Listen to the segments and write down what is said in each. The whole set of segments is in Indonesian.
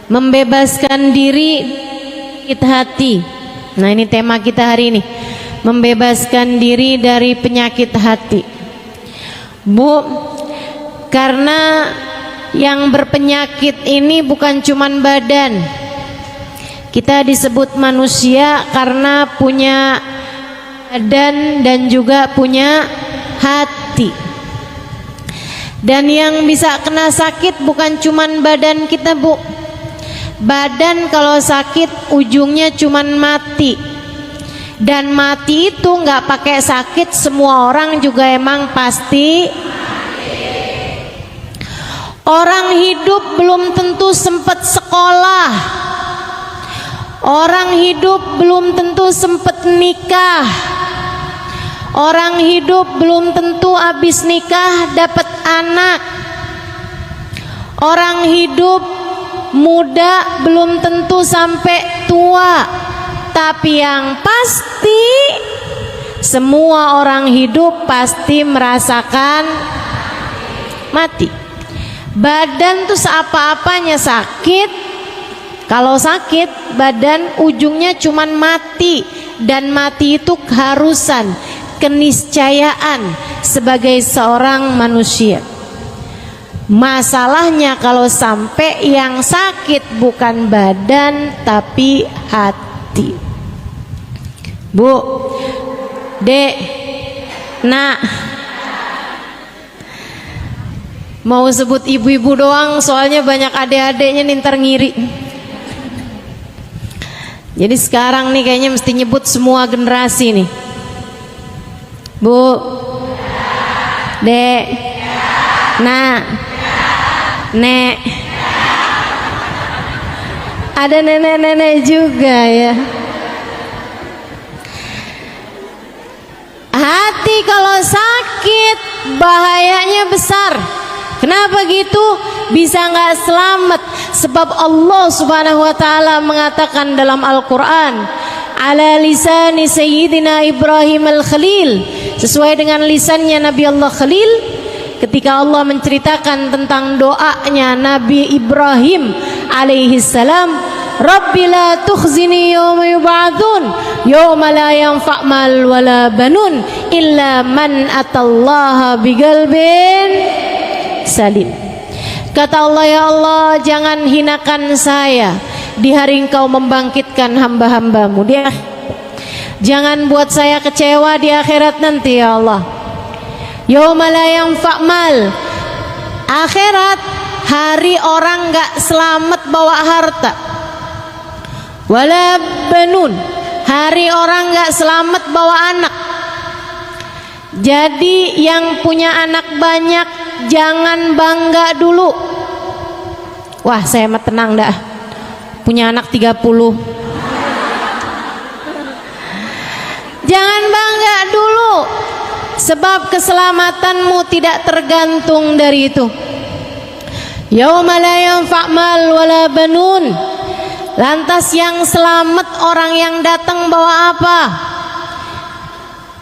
membebaskan diri penyakit hati. Nah, ini tema kita hari ini, membebaskan diri dari penyakit hati. Bu, karena yang berpenyakit ini bukan cuman badan. Kita disebut manusia karena punya badan dan juga punya hati. Dan yang bisa kena sakit bukan cuman badan kita, Bu. Badan kalau sakit ujungnya cuman mati. Dan mati itu nggak pakai sakit, semua orang juga emang pasti. Orang hidup belum tentu sempat sekolah. Orang hidup belum tentu sempat nikah. Orang hidup belum tentu habis nikah dapat anak. Orang hidup muda belum tentu sampai tua. Tapi yang pasti semua orang hidup pasti merasakan mati. Badan tuh seapa-apanya sakit. Kalau sakit badan ujungnya cuman mati. Dan mati itu keharusan, keniscayaan sebagai seorang manusia. Masalahnya kalau sampai yang sakit bukan badan tapi hati. Bu, Dek, Nak, mau sebut ibu-ibu doang soalnya banyak adik-adiknya nih ntar ngiri. Jadi sekarang nih kayaknya mesti nyebut semua generasi nih. Bu, Dek, Nak, Nek. Ada nenek-nenek juga ya. Hati kalau sakit bahayanya besar. Kenapa gitu? Bisa nggak selamat? Sebab Allah Subhanahu wa taala mengatakan dalam Al-Qur'an, ala lisani sayyidina Ibrahim al-Khalil, sesuai dengan lisannya Nabi Allah Khalil, ketika Allah menceritakan tentang doanya Nabi Ibrahim alaihi salam, Rabbi la tukhzini yawma yub'atsun yawma la yanfa' mal wala banun illa man atallaha biqalbin salim. Kata Allah, ya Allah, jangan hinakan saya di hari Engkau membangkitkan hamba-hambamu. Jangan buat saya kecewa di akhirat nanti, ya Allah. Yauma la yanfa' mal. Akhirat, hari orang gak selamat bawa harta. Wala banun, hari orang gak selamat bawa anak. Jadi yang punya anak banyak jangan bangga dulu. Wah, saya mah tenang dah, punya anak 30. Jangan bangga dulu, sebab keselamatanmu tidak tergantung dari itu. Yauma la yanfa' mal wala banun. Lantas yang selamat orang yang datang bawa apa?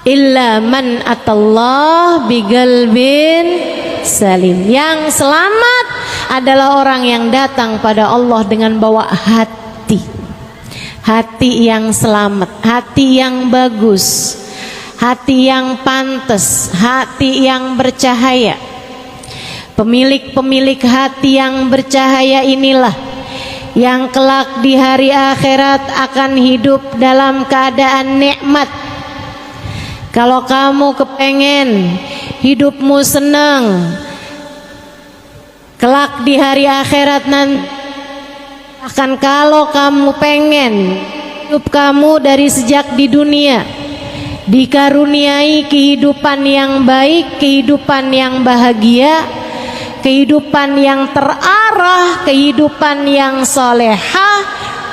Illa man atallah biqalbin salim. Yang selamat adalah orang yang datang pada Allah dengan bawa hati. Hati yang selamat, hati yang bagus, hati yang pantas, hati yang bercahaya. Pemilik-pemilik hati yang bercahaya inilah yang kelak di hari akhirat akan hidup dalam keadaan nikmat. Kalau kamu kepengen hidupmu senang, kelak di hari akhirat nanti akan, kalau kamu pengen hidup kamu dari sejak di dunia dikaruniai kehidupan yang baik, kehidupan yang bahagia, kehidupan yang terarah, kehidupan yang solehah,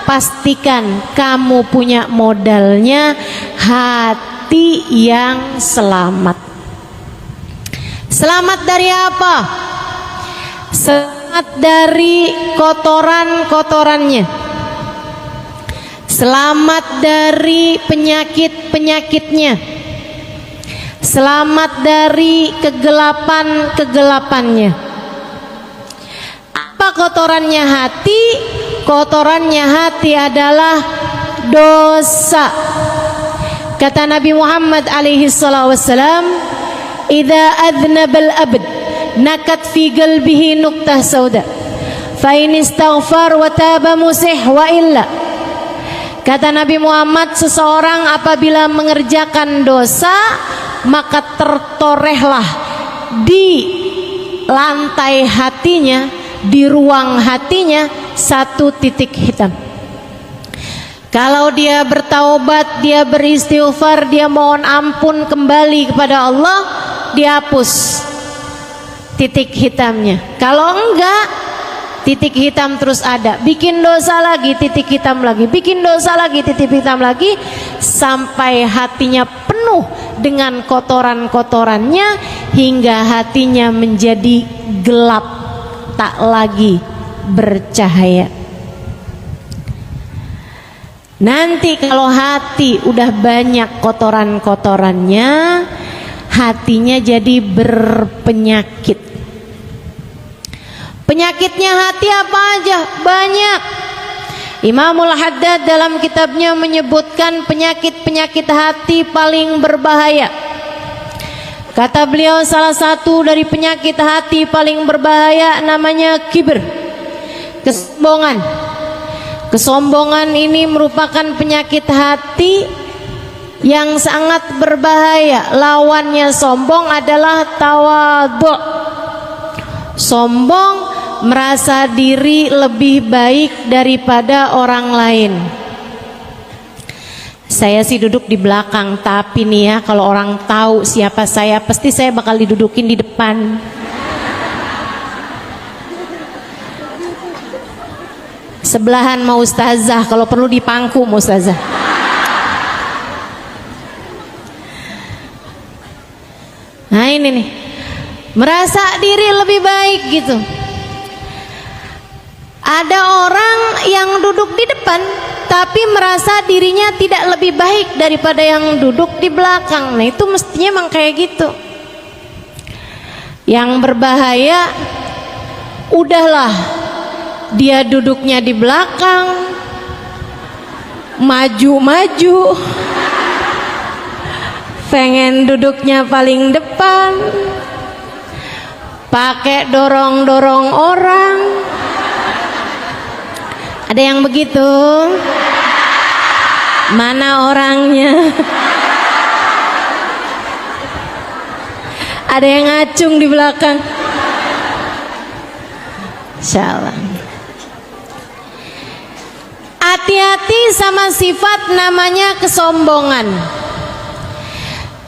pastikan kamu punya modalnya hati yang selamat. Selamat dari apa? Selamat dari kotoran-kotorannya. Selamat dari penyakit-penyakitnya. Selamat dari kegelapan-kegelapannya. Apa kotorannya hati? kotorannya hati adalah dosa. Kata Nabi Muhammad alaihi salatu wassalam, "Idza adnabal abd nakat fi qalbihi nuqtah sauda, fa in istaghfar wa taba musih wa illa." Kata Nabi Muhammad, seseorang apabila mengerjakan dosa, maka tertorehlah di lantai hatinya, di ruang hatinya satu titik hitam. Kalau dia bertaubat, dia beristighfar, dia mohon ampun kembali kepada Allah, dihapus titik hitamnya. Kalau enggak, titik hitam terus ada. Bikin dosa lagi, titik hitam lagi. Bikin dosa lagi, titik hitam lagi, sampai hatinya penuh dengan kotoran-kotorannya, hingga hatinya menjadi gelap, tak lagi bercahaya. Nanti kalau hati udah banyak kotoran-kotorannya, hatinya jadi berpenyakit. Penyakitnya hati apa aja? Banyak. Imamul Haddad dalam kitabnya menyebutkan penyakit-penyakit hati paling berbahaya. Kata beliau, salah satu dari penyakit hati paling berbahaya namanya kibir, kesombongan. Kesombongan ini merupakan penyakit hati yang sangat berbahaya. Lawannya sombong adalah tawadhu. Sombong merasa diri lebih baik daripada orang lain. Saya sih duduk di belakang, tapi nih ya, kalau orang tahu siapa saya, pasti saya bakal didudukin di depan. Sebelahan mau ustazah, kalau perlu dipangku mau ustazah. Nah ini nih, merasa diri lebih baik gitu. Ada orang yang duduk di depan tapi merasa dirinya tidak lebih baik daripada yang duduk di belakang. Nah itu mestinya emang kayak gitu. Yang berbahaya, udahlah dia duduknya di belakang, maju-maju, pengen duduknya paling depan, pakai dorong-dorong orang. Ada yang begitu? Mana orangnya? Ada yang ngacung di belakang. Insyaallah. Hati-hati sama sifat namanya kesombongan.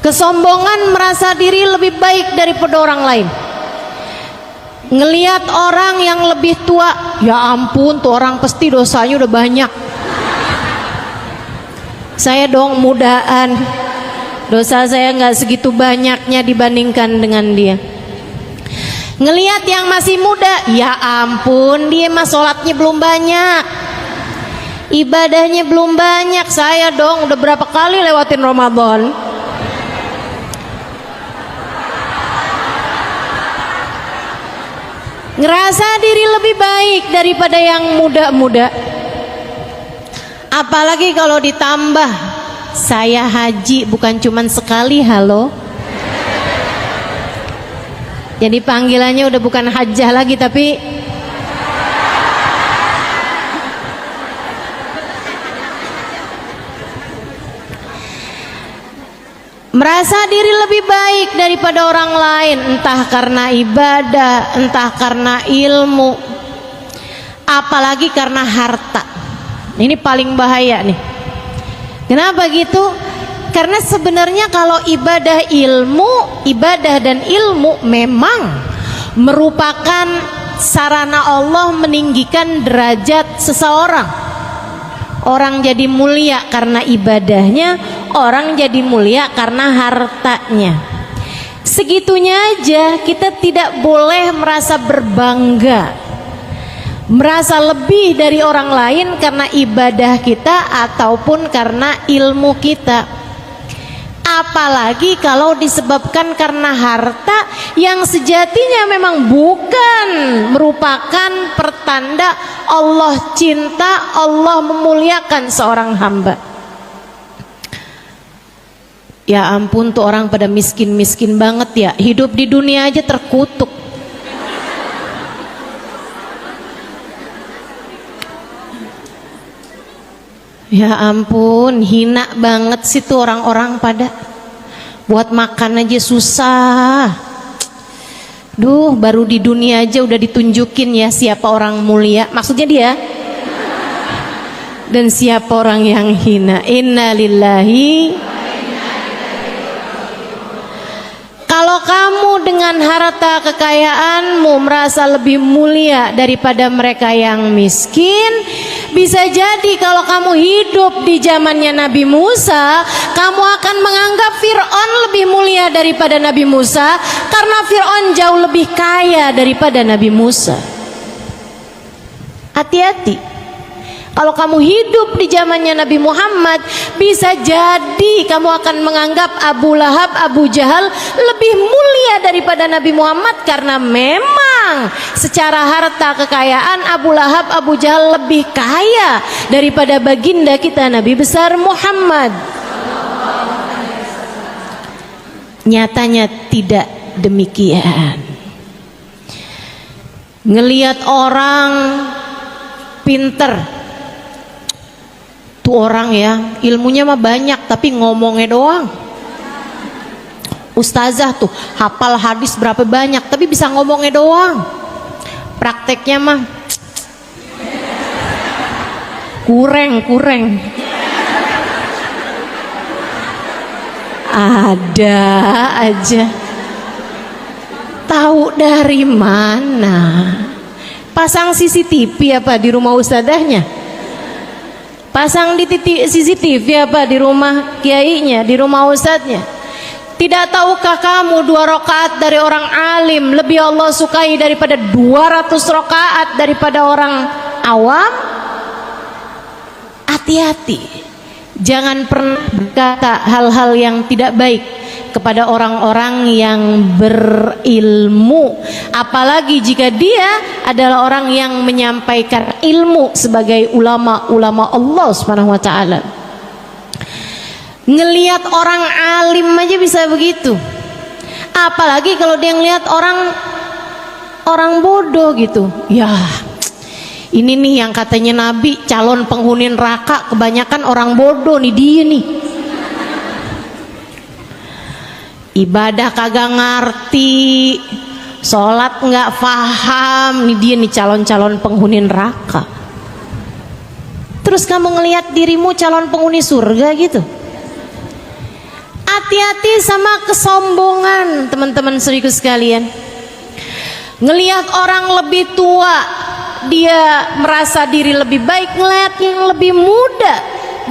Kesombongan merasa diri lebih baik daripada orang lain. Ngelihat orang yang lebih tua, ya ampun tuh orang pasti dosanya udah banyak. Saya dong mudaan, dosa saya nggak segitu banyaknya dibandingkan dengan dia. Ngelihat yang masih muda, ya ampun dia mah sholatnya belum banyak, ibadahnya belum banyak. Saya dong udah berapa kali lewatin Ramadan. Ngerasa diri lebih baik daripada yang muda-muda. Apalagi kalau ditambah saya haji bukan cuman sekali, halo. Jadi panggilannya udah bukan hajjah lagi tapi merasa diri lebih baik daripada orang lain, entah karena ibadah, entah karena ilmu, apalagi karena harta. Ini paling bahaya nih. Kenapa gitu? Karena sebenarnya kalau ibadah dan ilmu memang merupakan sarana Allah meninggikan derajat seseorang. Orang jadi mulia karena ibadahnya, orang jadi mulia karena hartanya. Segitunya aja kita tidak boleh merasa berbangga, merasa lebih dari orang lain karena ibadah kita ataupun karena ilmu kita. Apalagi kalau disebabkan karena harta yang sejatinya memang bukan merupakan pertanda Allah cinta, Allah memuliakan seorang hamba. Ya ampun, tuh orang pada miskin-miskin banget ya, hidup di dunia aja terkutuk. Ya ampun, hina banget sih tuh orang-orang pada buat makan aja susah. Duh, baru di dunia aja udah ditunjukin ya siapa orang mulia, maksudnya dia, dan siapa orang yang hina. Innalillahi. Kalau kamu dengan harta kekayaanmu merasa lebih mulia daripada mereka yang miskin, bisa jadi kalau kamu hidup di zamannya Nabi Musa, kamu akan menganggap Fir'aun lebih mulia daripada Nabi Musa, karena Fir'aun jauh lebih kaya daripada Nabi Musa. Hati-hati. Kalau kamu hidup di zamannya Nabi Muhammad, bisa jadi kamu akan menganggap Abu Lahab, Abu Jahal lebih mulia daripada Nabi Muhammad, karena memang secara harta kekayaan Abu Lahab, Abu Jahal lebih kaya daripada baginda kita Nabi besar Muhammad. Nyatanya tidak demikian. Ngelihat orang pinter, tuh orang ya ilmunya mah banyak tapi ngomongnya doang. Ustazah tuh hafal hadis berapa banyak tapi bisa ngomongnya doang, prakteknya mah kurang. Ada aja. Tahu dari mana? Pasang CCTV apa di rumah ustazahnya? Pasang di CCTV apa di rumah kiainya, di rumah ustadznya? Tidak tahukah kamu 2 rakaat dari orang alim lebih Allah sukai daripada 200 rakaat daripada orang awam? Hati-hati, jangan pernah berkata hal-hal yang tidak baik kepada orang-orang yang berilmu, apalagi jika dia adalah orang yang menyampaikan ilmu sebagai ulama-ulama Allah Subhanahu wa taala. Ngelihat orang alim aja bisa begitu, apalagi kalau dia ngelihat orang bodoh gitu. Ya, ini nih yang katanya Nabi calon penghuni neraka, kebanyakan orang bodoh nih dia nih. Ibadah kagak ngerti, sholat nggak paham, nih dia nih calon-calon penghuni neraka. Terus kamu ngelihat dirimu calon penghuni surga gitu. Hati-hati sama kesombongan, teman-teman serius sekalian. Ngelihat orang lebih tua, dia merasa diri lebih baik. Ngelihat yang lebih muda,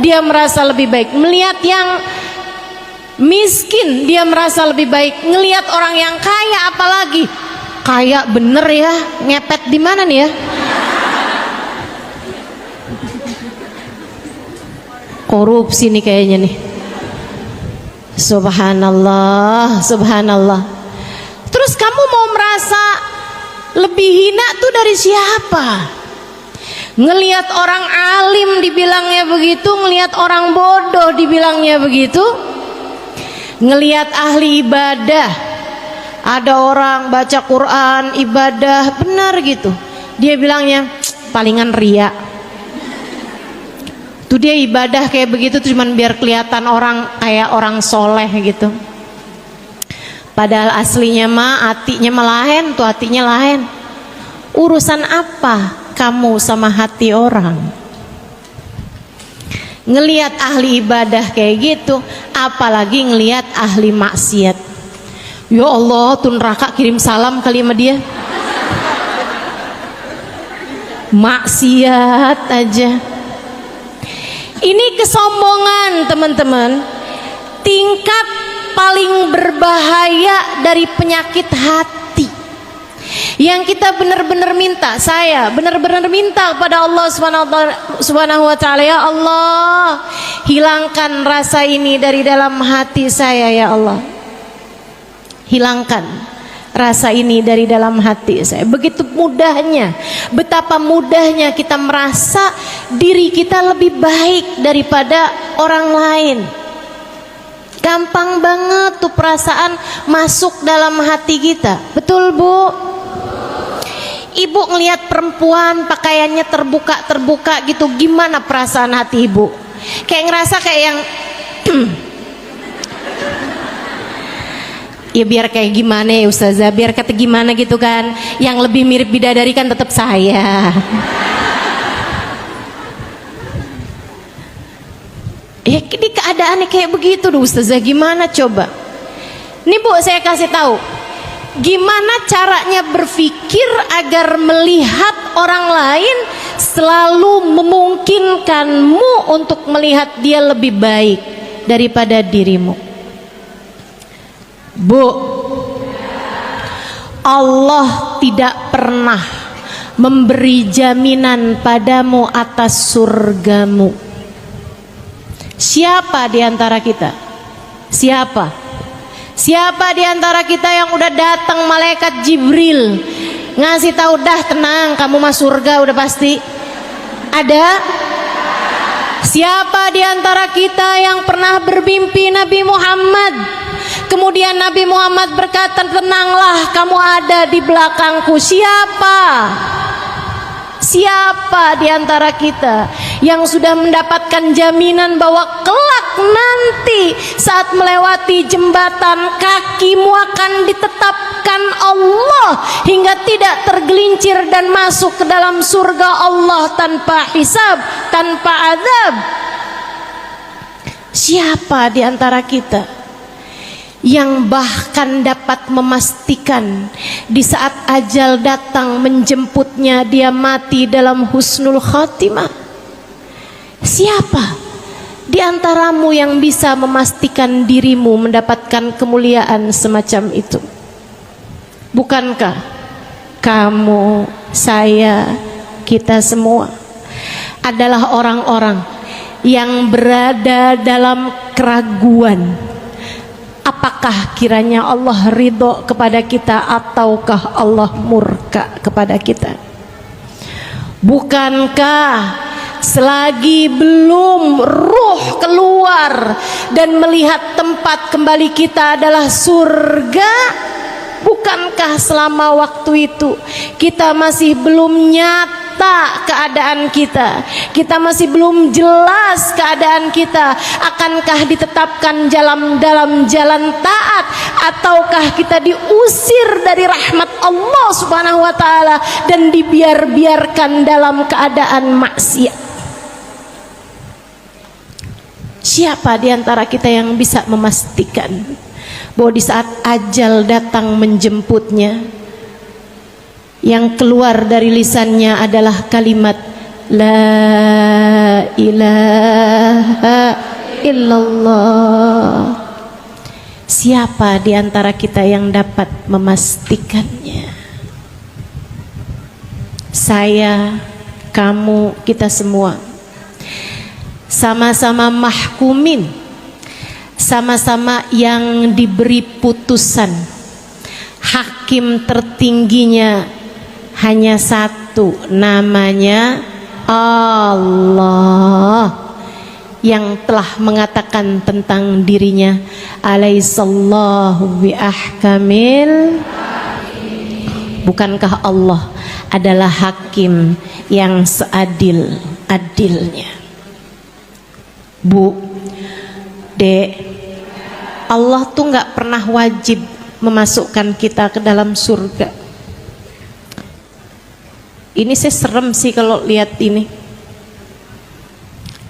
dia merasa lebih baik. Melihat yang miskin, dia merasa lebih baik. Ngelihat orang yang kaya, apalagi kaya bener ya, ngepet di mana nih ya? Korupsi nih kayaknya nih. Subhanallah, subhanallah. Terus kamu mau merasa lebih hina tuh dari siapa? Ngelihat orang alim dibilangnya begitu, ngelihat orang bodoh dibilangnya begitu. Ngelihat ahli ibadah, ada orang baca Quran, ibadah benar gitu, dia bilangnya palingan ria. Tuh dia ibadah kayak begitu tuh cuman biar kelihatan orang kayak orang soleh gitu. Padahal aslinya mah hatinya melahen, tuh hatinya lain. Urusan apa kamu sama hati orang? Ngelihat ahli ibadah kayak gitu, apalagi ngelihat ahli maksiat. Ya Allah, tuh neraka kirim salam kali sama dia. Maksiat aja. Ini kesombongan, teman-teman. Tingkat paling berbahaya dari penyakit hati. Yang kita benar-benar minta, saya benar-benar minta kepada Allah Subhanahu wa taala, ya Allah, hilangkan rasa ini dari dalam hati saya ya Allah. Hilangkan rasa ini dari dalam hati saya. Begitu mudahnya, betapa mudahnya kita merasa diri kita lebih baik daripada orang lain. Gampang banget tuh perasaan masuk dalam hati kita. Betul Bu? Ibu ngelihat perempuan pakaiannya terbuka gitu, gimana perasaan hati ibu? Kayak ngerasa kayak yang ya biar kayak gimana ya Ustazah, biar kata gimana gitu kan, yang lebih mirip bidadari kan tetap saya. Ya ini keadaannya kayak begitu tuh Ustazah, gimana coba? Nih Bu, saya kasih tahu gimana caranya berpikir agar melihat orang lain selalu memungkinkanmu untuk melihat dia lebih baik daripada dirimu. Bu, Allah tidak pernah memberi jaminan padamu atas surgamu. Siapa di antara kita? Siapa di antara kita yang udah datang malaikat Jibril ngasih tahu dah tenang kamu masuk surga udah pasti? Ada? Siapa di antara kita yang pernah bermimpi Nabi Muhammad? Kemudian Nabi Muhammad berkata, tenanglah kamu ada di belakangku. Siapa di antara kita yang sudah mendapatkan jaminan bahwa kelak nanti saat melewati jembatan kakimu akan ditetapkan Allah hingga tidak tergelincir dan masuk ke dalam surga Allah tanpa hisab, tanpa azab? Siapa di antara kita yang bahkan dapat memastikan di saat ajal datang menjemputnya dia mati dalam husnul khatimah? Siapa di antaramu yang bisa memastikan dirimu mendapatkan kemuliaan semacam itu? Bukankah kamu, saya, kita semua adalah orang-orang yang berada dalam keraguan? Apakah kiranya Allah ridho kepada kita ataukah Allah murka kepada kita? Bukankah selagi belum ruh keluar dan melihat tempat kembali kita adalah surga, bukankah selama waktu itu kita masih belum nyata keadaan kita masih belum jelas keadaan kita? Akankah ditetapkan dalam jalan taat ataukah kita diusir dari rahmat Allah Subhanahu wa taala dan dibiarkan dalam keadaan maksiat? Siapa di antara kita yang bisa memastikan bahwa di saat ajal datang menjemputnya, yang keluar dari lisannya adalah kalimat La ilaha illallah? Siapa di antara kita yang dapat memastikannya? Saya, kamu, kita semua sama-sama mahkumin, sama-sama yang diberi putusan. Hakim tertingginya hanya satu, namanya Allah, yang telah mengatakan tentang dirinya, alaihissallahu biahkamil. Bukankah Allah adalah hakim yang seadil-adilnya? Bu, Dek, Allah tuh gak pernah wajib memasukkan kita ke dalam surga. Ini saya serem sih kalau lihat ini.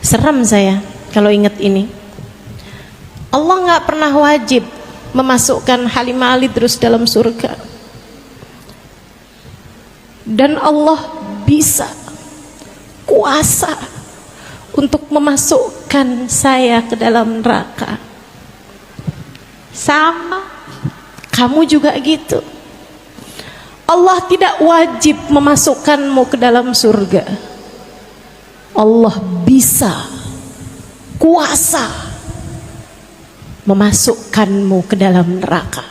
Serem saya kalau ingat ini. Allah nggak pernah wajib memasukkan Halimah Ali terus dalam surga. Dan Allah bisa, kuasa untuk memasukkan saya ke dalam neraka. Sama, kamu juga gitu. Allah tidak wajib memasukkanmu ke dalam surga. Allah bisa, kuasa memasukkanmu ke dalam neraka.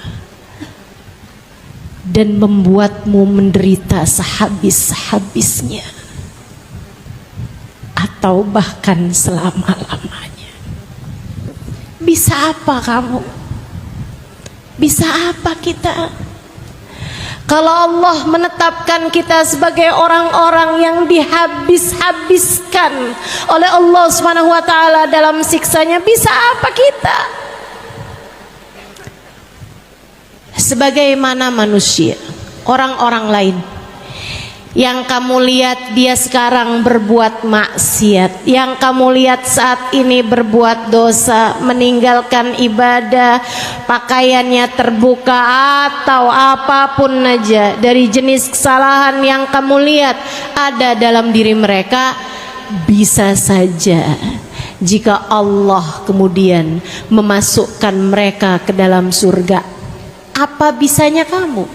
dan membuatmu menderita sehabis-habisnya atau bahkan selama-lamanya. Bisa apa kamu? Bisa apa kita? Kalau Allah menetapkan kita sebagai orang-orang yang dihabis-habiskan oleh Allah Subhanahu wa taala dalam siksanya, bisa apa kita? Sebagaimana manusia, orang-orang lain yang kamu lihat dia sekarang berbuat maksiat, yang kamu lihat saat ini berbuat dosa, meninggalkan ibadah, pakaiannya terbuka atau apapun aja dari jenis kesalahan yang kamu lihat ada dalam diri mereka, bisa saja jika Allah kemudian memasukkan mereka ke dalam surga. Apa bisanya kamu?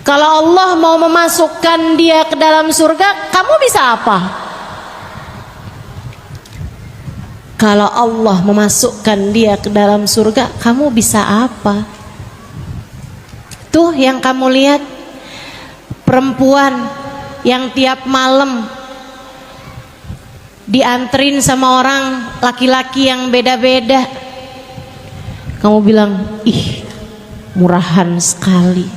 Kalau Allah mau memasukkan dia ke dalam surga, kamu bisa apa? Kalau Allah memasukkan dia ke dalam surga, kamu bisa apa? Tuh yang kamu lihat, perempuan yang tiap malam dianterin sama orang laki-laki yang beda-beda. Kamu bilang, ih, murahan sekali.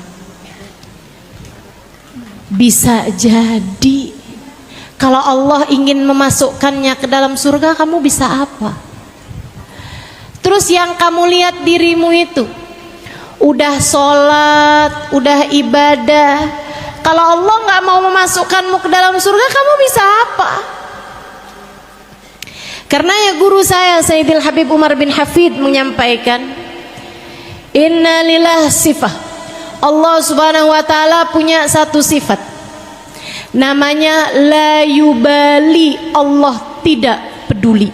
Bisa jadi kalau Allah ingin memasukkannya ke dalam surga, kamu bisa apa? Terus yang kamu lihat dirimu itu udah sholat, udah ibadah, kalau Allah nggak mau memasukkanmu ke dalam surga, kamu bisa apa? Karena ya guru saya Sayyidil Habib Umar bin Hafid menyampaikan, inna lillah sifah, Allah Subhanahu wa taala punya satu sifat, namanya la yubali, Allah tidak peduli.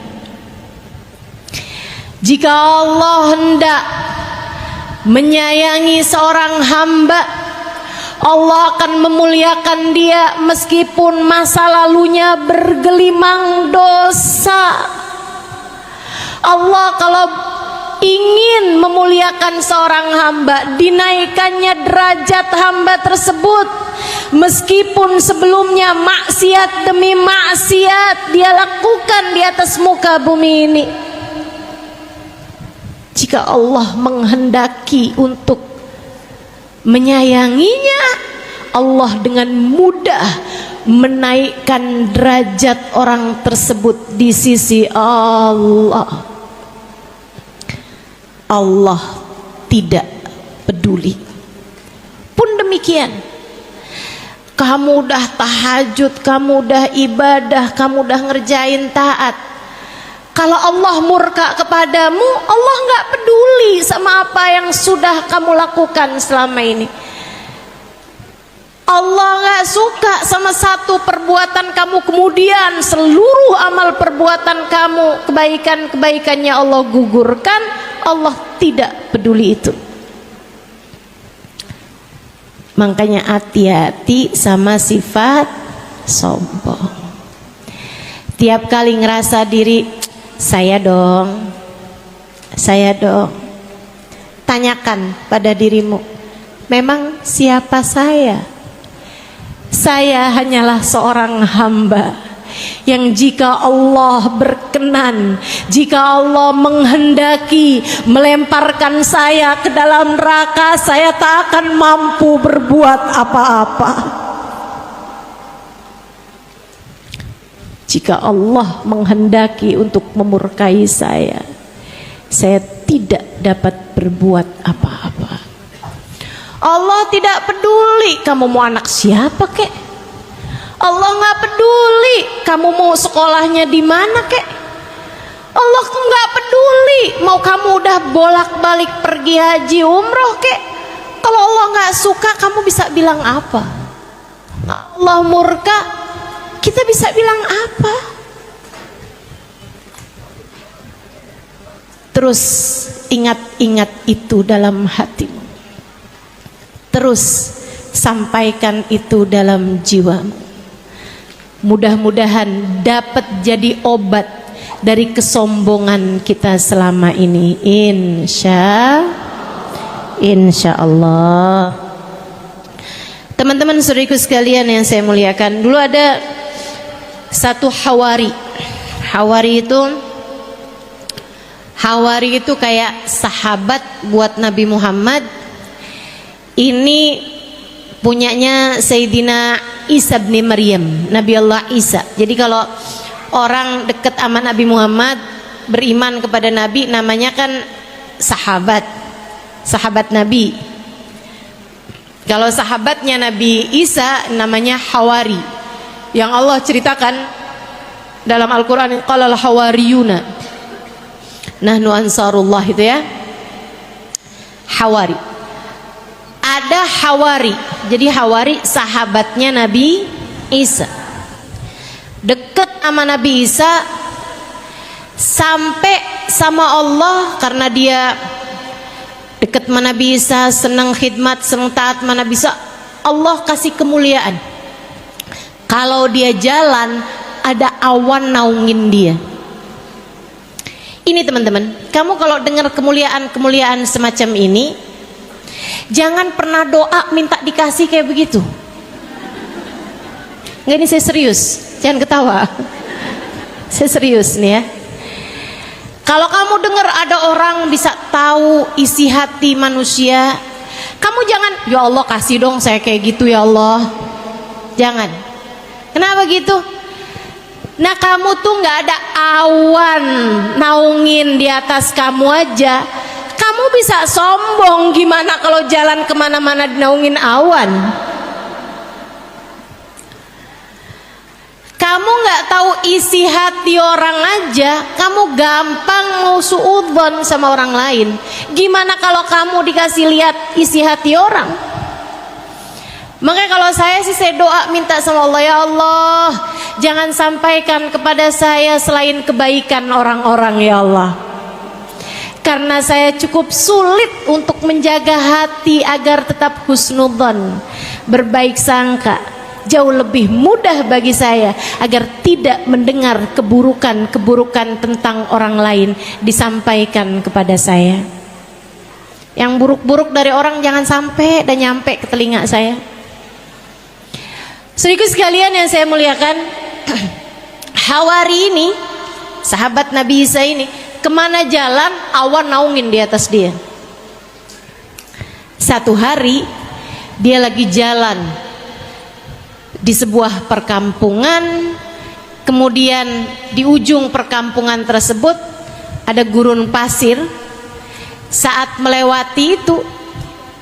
Jika Allah hendak menyayangi seorang hamba, Allah akan memuliakan dia meskipun masa lalunya bergelimang dosa. Allah kalau ingin memuliakan seorang hamba, dinaikannya derajat hamba tersebut meskipun sebelumnya maksiat demi maksiat dia lakukan di atas muka bumi ini. Jika Allah menghendaki untuk menyayanginya, Allah dengan mudah menaikkan derajat orang tersebut di sisi Allah. Allah tidak peduli. Pun demikian, kamu udah tahajud, kamu udah ibadah, kamu udah ngerjain taat, kalau Allah murka kepadamu, Allah nggak peduli sama apa yang sudah kamu lakukan selama ini. Allah nggak suka sama satu perbuatan kamu, kemudian seluruh amal perbuatan kamu, kebaikan-kebaikannya Allah gugurkan. Allah tidak peduli itu. Makanya hati-hati sama sifat sombong. Tiap kali ngerasa diri, saya dong, tanyakan pada dirimu, memang siapa saya? Saya hanyalah seorang hamba yang jika Allah berkenan, jika Allah menghendaki melemparkan saya ke dalam neraka, saya tak akan mampu berbuat apa-apa. Jika Allah menghendaki untuk memurkai saya tidak dapat berbuat apa-apa. Allah tidak peduli kamu mau anak siapa kek. Allah nggak peduli kamu mau sekolahnya di mana kek. Allah nggak peduli mau kamu udah bolak-balik pergi haji umroh kek. Kalau Allah nggak suka, kamu bisa bilang apa? Allah murka, kita bisa bilang apa? Terus ingat-ingat itu dalam hatimu. Terus sampaikan itu dalam jiwamu. Mudah-mudahan dapat jadi obat dari kesombongan kita selama ini. Insya Allah. Teman-teman saudariku sekalian yang saya muliakan, dulu ada satu Hawari. Hawari itu kayak sahabat buat Nabi Muhammad. Ini punyanya Sayyidina Isa bin Maryam, Nabi Allah Isa. Jadi kalau orang dekat sama Nabi Muhammad, beriman kepada Nabi, namanya kan sahabat Nabi. Kalau sahabatnya Nabi Isa namanya Hawari, yang Allah ceritakan dalam Al-Quran, qalal hawariyuna nahnu ansarullah, itu ya, Hawari. Ada Hawari, jadi Hawari sahabatnya Nabi Isa, dekat sama Nabi Isa, sampai sama Allah karena dia dekat sama Nabi Isa, senang khidmat, senang taat sama Nabi Isa, Allah kasih kemuliaan. Kalau dia jalan ada awan naungin dia. Ini teman-teman, kamu kalau dengar kemuliaan semacam ini, jangan pernah doa minta dikasih kayak begitu. Nggak, ini saya serius, jangan ketawa. Saya serius nih ya. Kalau kamu dengar ada orang bisa tahu isi hati manusia, kamu jangan, ya Allah kasih dong saya kayak gitu ya Allah. Jangan. Kenapa gitu? Nah, kamu tuh nggak ada awan naungin di atas kamu aja, kamu bisa sombong. Gimana kalau jalan kemana-mana dinaungin awan? Kamu nggak tahu isi hati orang aja, kamu gampang mau suudzon sama orang lain. Gimana kalau kamu dikasih lihat isi hati orang? Makanya kalau saya sih, saya doa minta sama Allah, ya Allah, jangan sampaikan kepada saya selain kebaikan orang-orang ya Allah. Karena saya cukup sulit untuk menjaga hati agar tetap husnudzon, berbaik sangka. Jauh lebih mudah bagi saya agar tidak mendengar keburukan-keburukan tentang orang lain disampaikan kepada saya. Yang buruk-buruk dari orang jangan sampai dan nyampe ke telinga saya. Saudaraku sekalian yang saya muliakan, Hawari ini, sahabat Nabi Isa ini, kemana jalan awan naungin di atas dia. Satu hari dia lagi jalan di sebuah perkampungan, kemudian di ujung perkampungan tersebut ada gurun pasir. Saat melewati itu,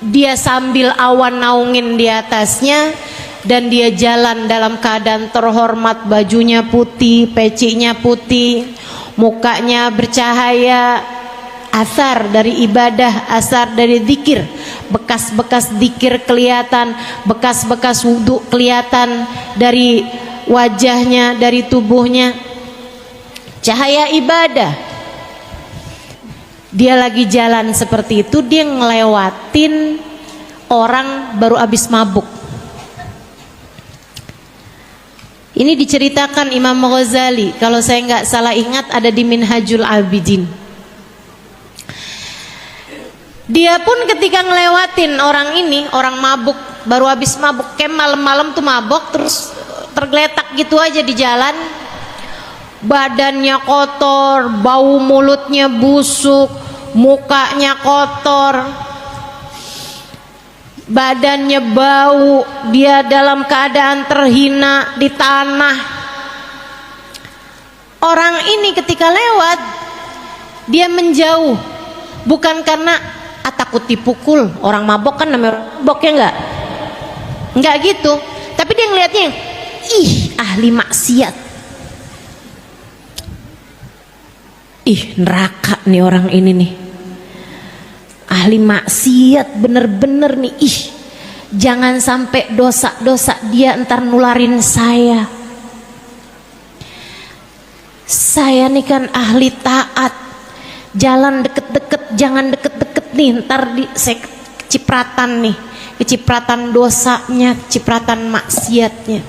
dia sambil awan naungin di atasnya, dan dia jalan dalam keadaan terhormat, bajunya putih, pecinya putih, mukanya bercahaya, asar dari ibadah, asar dari zikir, bekas-bekas zikir kelihatan, bekas-bekas wudhu kelihatan dari wajahnya, dari tubuhnya, cahaya ibadah. Dia lagi jalan seperti itu, dia ngelewatin orang baru habis mabuk. Ini diceritakan Imam Ghazali, kalau saya nggak salah ingat ada di Minhajul Abidin. Dia pun ketika ngelewatin orang ini, orang mabuk, baru habis mabuk, kayak malam-malam tuh mabuk, terus tergeletak gitu aja di jalan, badannya kotor, bau mulutnya busuk, mukanya kotor, badannya bau, dia dalam keadaan terhina di tanah. Orang ini ketika lewat, dia menjauh, bukan karena takut dipukul, orang mabok kan namanya mabok ya, enggak gitu, tapi dia ngelihatnya, ih ahli maksiat, ih neraka nih orang ini nih, ahli maksiat bener-bener nih, ih jangan sampai dosa-dosa dia ntar nularin saya nih kan ahli taat, jalan deket-deket, jangan deket-deket nih, ntar saya kecipratan nih, kecipratan dosanya, kecipratan maksiatnya.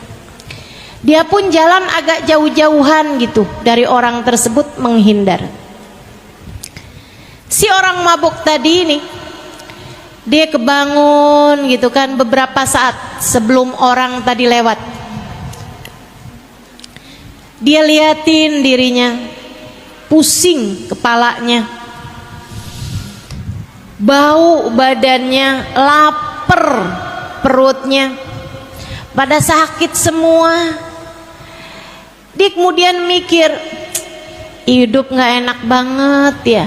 Dia pun jalan agak jauh-jauhan gitu dari orang tersebut, menghindar. Si orang mabuk tadi ini, Dia kebangun gitu kan beberapa saat sebelum orang tadi lewat. Dia liatin dirinya, pusing kepalanya, bau badannya, lapar perutnya, pada sakit semua. Dia kemudian mikir, hidup gak enak banget ya.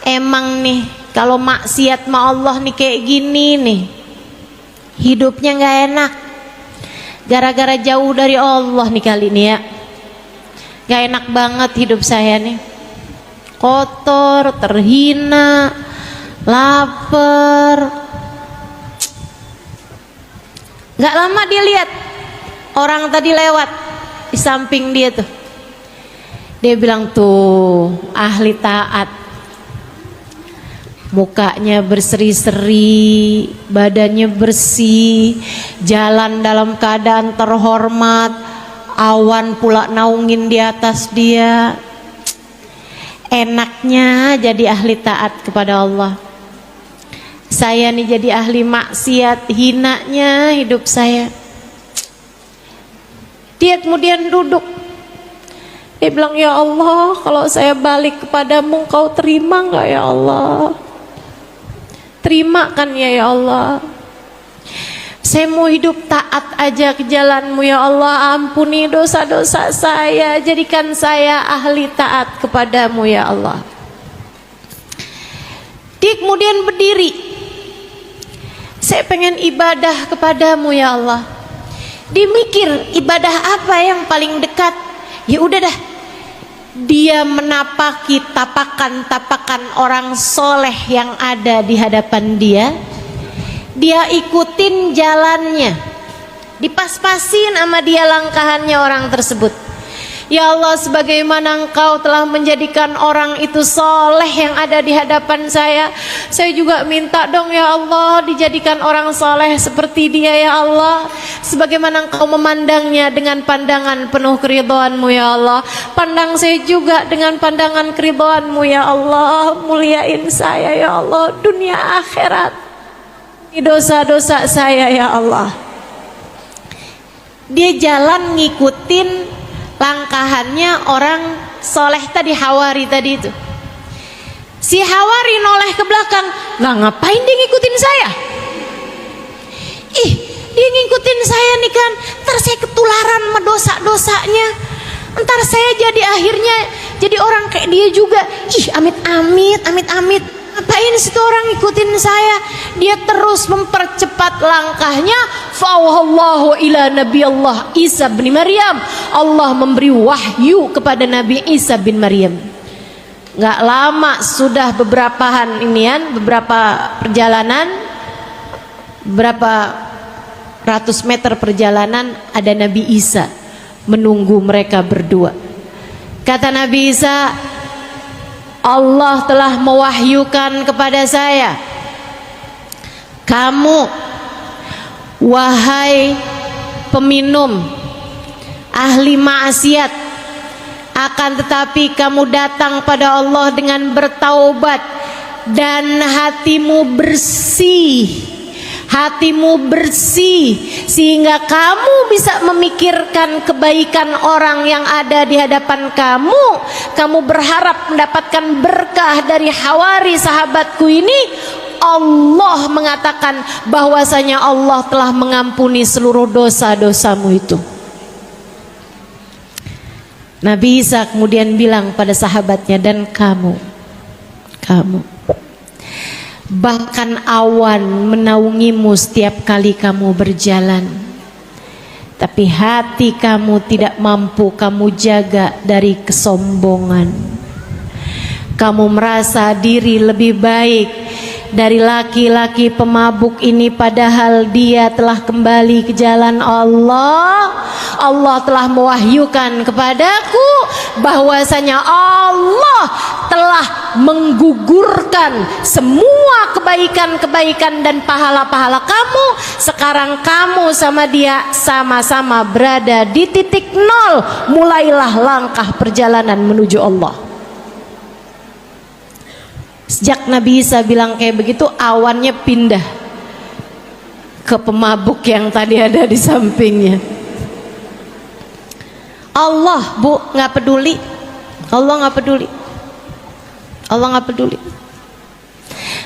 Emang nih kalau maksiat sama Allah nih kayak gini nih, hidupnya gak enak. Gara-gara jauh dari Allah nih kali ini ya, gak enak banget hidup saya nih. Kotor, terhina, lapar. Gak lama dia lihat orang tadi lewat di samping dia tuh. Dia bilang, tuh ahli taat, mukanya berseri-seri, badannya bersih, jalan dalam keadaan terhormat, awan pula naungin di atas dia. Enaknya jadi ahli taat kepada Allah. Saya nih jadi ahli maksiat, hinanya hidup saya. Dia kemudian duduk. Dia bilang, ya Allah, kalau saya balik kepadamu, Engkau terima enggak ya Allah? Terima kan ya Allah? Saya mau hidup taat aja ke jalanmu ya Allah. Ampuni dosa-dosa saya, jadikan saya ahli taat kepadamu ya Allah. Dia kemudian berdiri, saya pengen ibadah kepadamu ya Allah. Dia mikir ibadah apa yang paling dekat. Ya udah dah, dia menapaki tapakan-tapakan orang soleh yang ada di hadapan dia. Dia ikutin jalannya, dipas-pasin sama dia langkahannya orang tersebut. Ya Allah, sebagaimana Engkau telah menjadikan orang itu soleh yang ada di hadapan saya juga minta dong ya Allah dijadikan orang soleh seperti dia ya Allah. Sebagaimana Engkau memandangnya dengan pandangan penuh keridhaan-Mu ya Allah, pandang saya juga dengan pandangan keridhaan-Mu ya Allah. Muliain saya ya Allah dunia akhirat, dosa-dosa saya ya Allah. Dia jalan ngikutin langkahannya orang soleh tadi, Hawari tadi itu. Si Hawari noleh ke belakang, lah ngapain dia ngikutin saya? Ih, dia ngikutin saya nih kan, ntar saya ketularan sama dosa-dosanya, ntar saya jadi akhirnya jadi orang kayak dia juga. Ih, amit-amit, amit-amit. Ngapain situ orang ngikutin saya? Dia terus mempercepat langkahnya. Fa'auhallahu ila Nabi Allah Isa bin Maryam. Allah memberi wahyu kepada Nabi Isa bin Maryam. Nggak lama sudah beberapa perjalanan, berapa ratus meter perjalanan, ada Nabi Isa menunggu mereka berdua. Kata Nabi Isa, Allah telah mewahyukan kepada saya, kamu wahai peminum ahli maksiat, akan tetapi kamu datang pada Allah dengan bertaubat dan hatimu bersih, sehingga kamu bisa memikirkan kebaikan orang yang ada di hadapan kamu. Kamu berharap mendapatkan berkah dari Hawari sahabatku ini. Allah mengatakan bahwasanya Allah telah mengampuni seluruh dosa-dosamu itu. Nabi Isa kemudian bilang pada sahabatnya, dan kamu bahkan awan menaungimu setiap kali kamu berjalan, tapi hati kamu tidak mampu kamu jaga dari kesombongan. Kamu merasa diri lebih baik dari laki-laki pemabuk ini, padahal dia telah kembali ke jalan Allah. Allah telah mewahyukan kepadaku bahwasanya Allah telah menggugurkan semua kebaikan-kebaikan dan pahala-pahala kamu. Sekarang kamu sama dia sama-sama berada di titik nol. Mulailah langkah perjalanan menuju Allah. Sejak Nabi Isa bilang kayak begitu, awannya pindah ke pemabuk yang tadi ada di sampingnya. Allah, Bu, nggak peduli. Allah nggak peduli. Allah nggak peduli.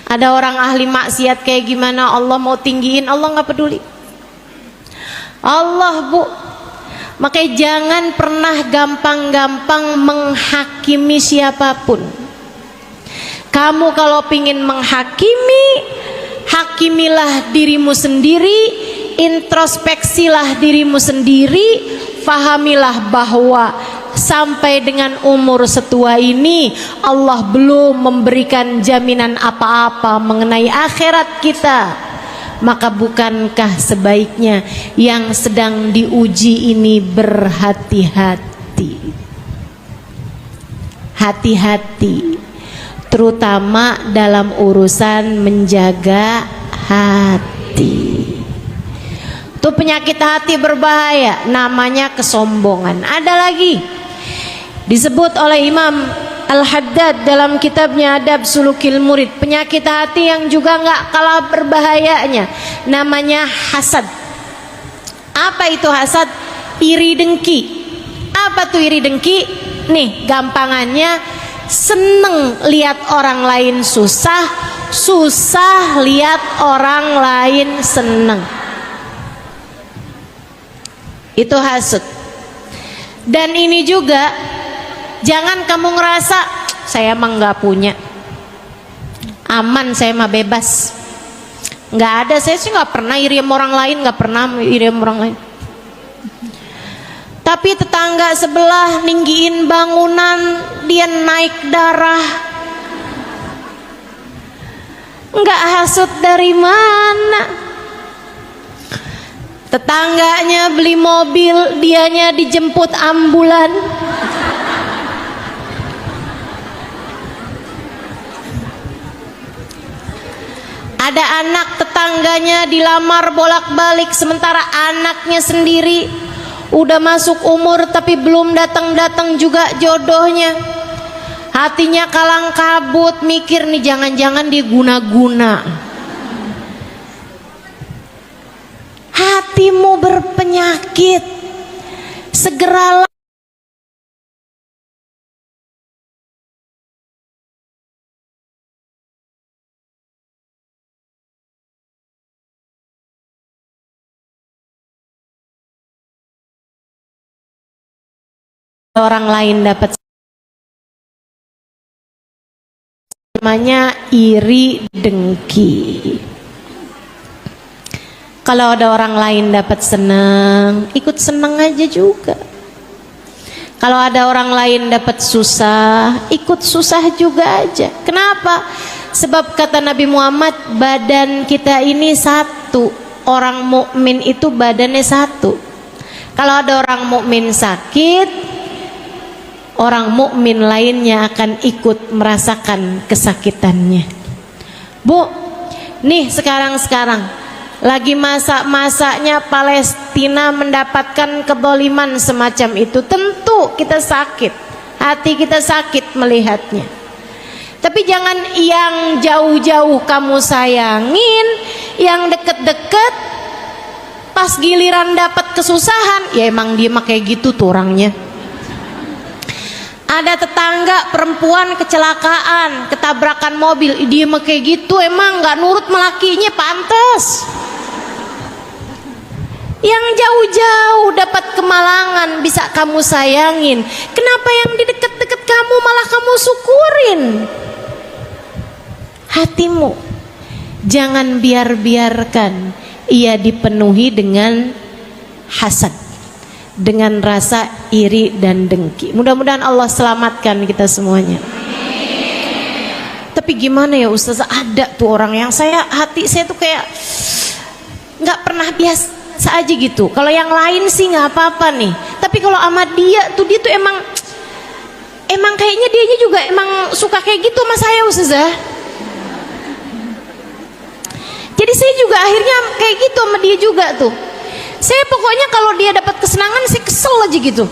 Ada orang ahli maksiat kayak gimana, Allah mau tinggiin, Allah nggak peduli. Allah, Bu. Makanya jangan pernah gampang-gampang menghakimi siapapun. Kamu kalau pingin menghakimi, hakimilah dirimu sendiri, introspeksilah dirimu sendiri, fahamilah bahwa sampai dengan umur setua ini Allah belum memberikan jaminan apa-apa mengenai akhirat kita. Maka bukankah sebaiknya yang sedang diuji ini berhati-hati? Hati-hati, terutama dalam urusan menjaga hati. Itu penyakit hati berbahaya, namanya kesombongan. Ada lagi disebut oleh Imam Al-Haddad dalam kitabnya Adab Sulukil Murid, penyakit hati yang juga nggak kalah berbahayanya, namanya hasad. Apa itu hasad? Iri dengki. Apa tuh iri dengki? Nih gampangannya, seneng lihat orang lain susah, susah lihat orang lain seneng. Itu hasad. Dan ini juga, jangan kamu ngerasa saya emang nggak punya, aman, saya mah bebas, nggak ada, saya sih nggak pernah iri sama orang lain, nggak pernah iri sama orang lain. Tapi tetangga sebelah ninggiin bangunan, dia naik darah, nggak hasut dari mana? Tetangganya beli mobil, dianya dijemput ambulan. Ada anak tetangganya dilamar bolak-balik, sementara anaknya sendiri udah masuk umur tapi belum datang-datang juga jodohnya. Hatinya kalang kabut, mikir nih jangan-jangan dia guna-guna. Hatimu berpenyakit, segeralah orang lain dapat, namanya iri dengki. Kalau ada orang lain dapat senang, ikut senang aja juga. Kalau ada orang lain dapat susah, ikut susah juga aja. Kenapa? Sebab kata Nabi Muhammad, badan kita ini satu. Orang mukmin itu badannya satu. Kalau ada orang mukmin sakit, orang mukmin lainnya akan ikut merasakan kesakitannya. Bu, nih sekarang lagi masa-masanya Palestina mendapatkan kedoliman semacam itu. Tentu kita sakit, hati kita sakit melihatnya. Tapi jangan yang jauh-jauh kamu sayangin, yang deket-deket pas giliran dapat kesusahan, ya emang dia mah kayak gitu tuh orangnya. Ada tetangga perempuan kecelakaan, ketabrakan mobil, dia mah kayak gitu, emang nggak nurut melakinya, pantes. Yang jauh-jauh dapat kemalangan bisa kamu sayangin, kenapa yang di dekat-dekat kamu malah kamu syukurin? Hatimu jangan biarkan ia dipenuhi dengan hasad, dengan rasa iri dan dengki. Mudah-mudahan Allah selamatkan kita semuanya. Tapi gimana ya Ustazah, ada tuh orang yang hati saya tuh kayak nggak pernah biasa aja gitu. Kalau yang lain sih nggak apa-apa nih, tapi kalau sama dia tuh emang kayaknya dianya juga emang suka kayak gitu sama saya Ustazah. Jadi saya juga akhirnya kayak gitu sama dia juga tuh. Saya pokoknya kalau dia dapat kesenangan saya kesel aja gitu.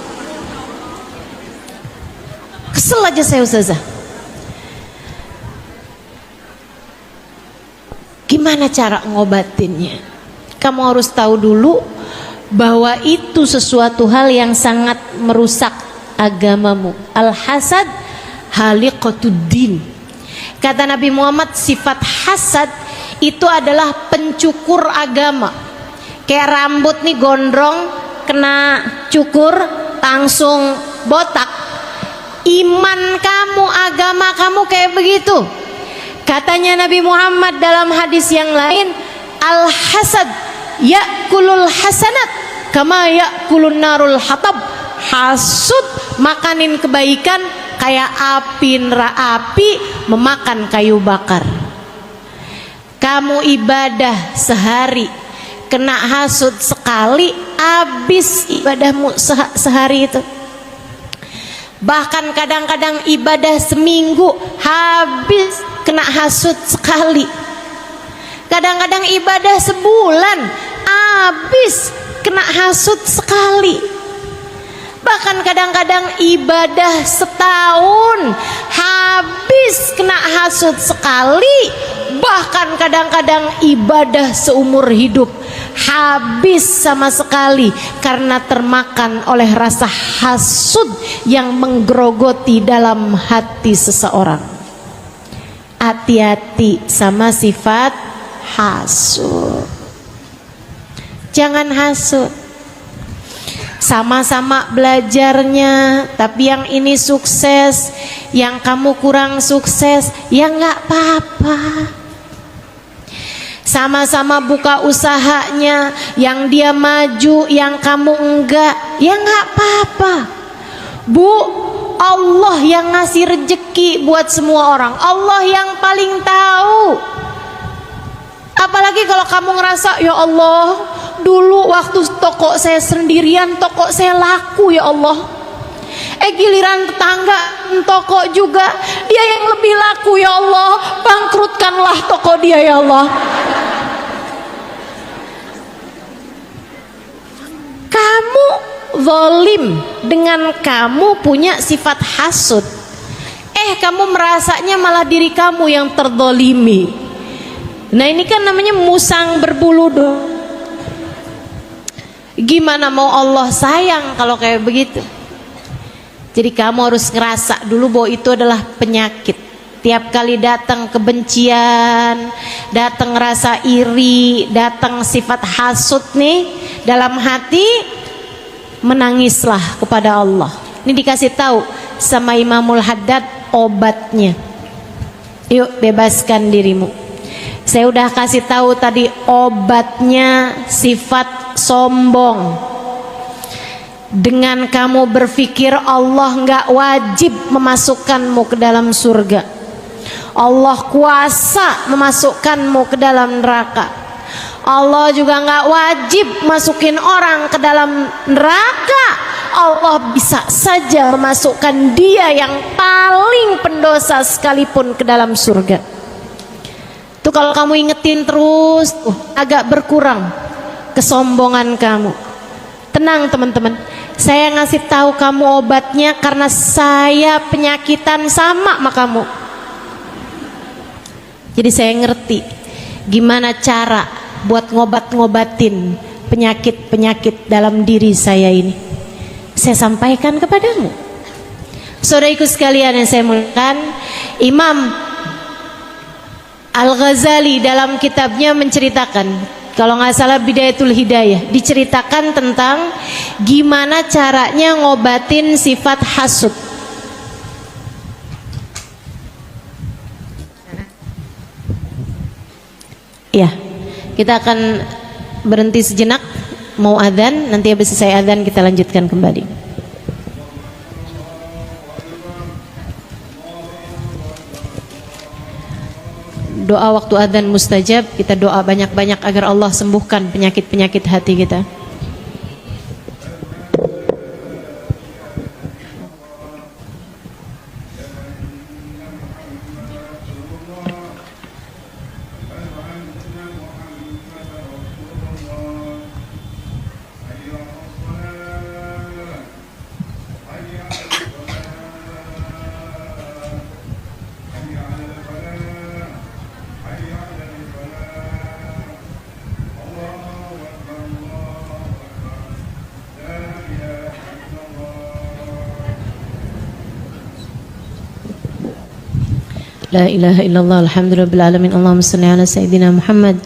Kesel aja saya Ustazah. Gimana cara ngobatinnya? Kamu harus tahu dulu bahwa itu sesuatu hal yang sangat merusak agamamu. Al-hasad haliqatuddin. Kata Nabi Muhammad, sifat hasad itu adalah pencukur agama. Kayak rambut nih gondrong, kena cukur langsung botak. Iman kamu, agama kamu kayak begitu. Katanya Nabi Muhammad dalam hadis yang lain, al-hasad ya'kulul hasanat kama ya'kulun narul hatab. Hasud makanin kebaikan kayak api memakan kayu bakar. Kamu ibadah sehari, kena hasud sekali, habis ibadahmu sehari itu. Bahkan kadang-kadang ibadah seminggu, habis kena hasud sekali. Kadang-kadang ibadah sebulan, habis kena hasud sekali. Bahkan kadang-kadang ibadah setahun, habis kena hasud sekali. Bahkan kadang-kadang ibadah seumur hidup, habis sama sekali karena termakan oleh rasa hasud yang menggerogoti dalam hati seseorang. Hati-hati sama sifat hasud. Jangan hasud. Sama-sama belajarnya, tapi yang ini sukses, yang kamu kurang sukses, ya nggak apa-apa. Sama-sama buka usahanya, yang dia maju, yang kamu enggak, ya nggak apa-apa. Bu, Allah yang ngasih rezeki buat semua orang, Allah yang paling tahu. Apalagi kalau kamu ngerasa, ya Allah, dulu waktu toko saya sendirian, toko saya laku ya Allah. Giliran tetangga toko juga, dia yang lebih laku ya Allah, bangkrutkanlah toko dia ya Allah. Kamu zalim dengan kamu punya sifat hasud. Kamu merasanya malah diri kamu yang terzalimi. Nah ini kan namanya musang berbulu dong. Gimana mau Allah sayang kalau kayak begitu? Jadi kamu harus ngerasa dulu bahwa itu adalah penyakit. Tiap kali datang kebencian, datang rasa iri, datang sifat hasud nih dalam hati, menangislah kepada Allah. Ini dikasih tahu sama Imamul Haddad obatnya. Yuk bebaskan dirimu. Saya udah kasih tahu tadi obatnya sifat sombong. Dengan kamu berpikir Allah nggak wajib memasukkanmu ke dalam surga, Allah kuasa memasukkanmu ke dalam neraka. Allah juga nggak wajib masukin orang ke dalam neraka. Allah bisa saja memasukkan dia yang paling pendosa sekalipun ke dalam surga. Tuh kalau kamu ingetin terus, agak berkurang kesombongan kamu. Tenang teman-teman, saya ngasih tahu kamu obatnya karena saya penyakitan sama kamu. Jadi saya ngerti gimana cara buat ngobatin penyakit-penyakit dalam diri saya ini. Saya sampaikan kepadamu. Saudaraku sekalian yang saya muliakan, Imam Al-Ghazali dalam kitabnya menceritakan, kalau nggak salah Bidayatul Hidayah, diceritakan tentang gimana caranya ngobatin sifat hasud. Ya, kita akan berhenti sejenak, mau adzan, nanti habis selesai adzan kita lanjutkan kembali. Doa waktu adzan mustajab, kita doa banyak-banyak agar Allah sembuhkan penyakit-penyakit hati kita. La ilaha illallah, alhamdulillahil alamin. Allahumma shalli ala sayyidina Muhammad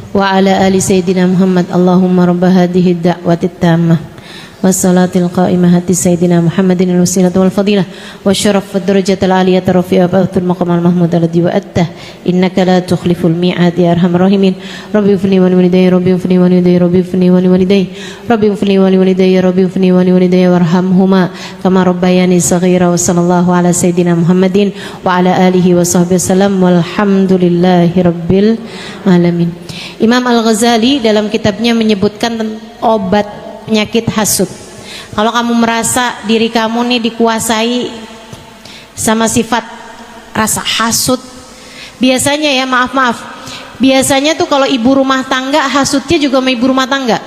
wa ala ali sayyidina Muhammad. Allahumma rabb hadhihi ad-da'wati at-tammah wassalatil qa'imah hati sayyidina Muhammadin al-wasilah wal fadilah wa syaraf wad darajatil aliyah rafi'ah ba'atul maqamal mahmud alladhi wa'attah innaka la tukhliful mi'ad ya arhamar rahimin. Rabbi ufni wa liwalidayya, rabbi ufni wa liwalidayya, rabbi ufni wa liwalidayya, rabbi ufni wa liwalidayya, rabbi ufni wa liwalidayya warhamhuma kama rabbayani saghira. Wa sallallahu ala sayyidina Muhammadin wa ala alihi wa sahbihi wasallam walhamdulillahi rabbil alamin. Imam Al-Ghazali dalam kitabnya menyebutkan tentang obat penyakit hasud. Kalau kamu merasa diri kamu nih dikuasai sama sifat rasa hasud, biasanya ya maaf, biasanya tuh kalau ibu rumah tangga hasudnya juga sama ibu rumah tangga.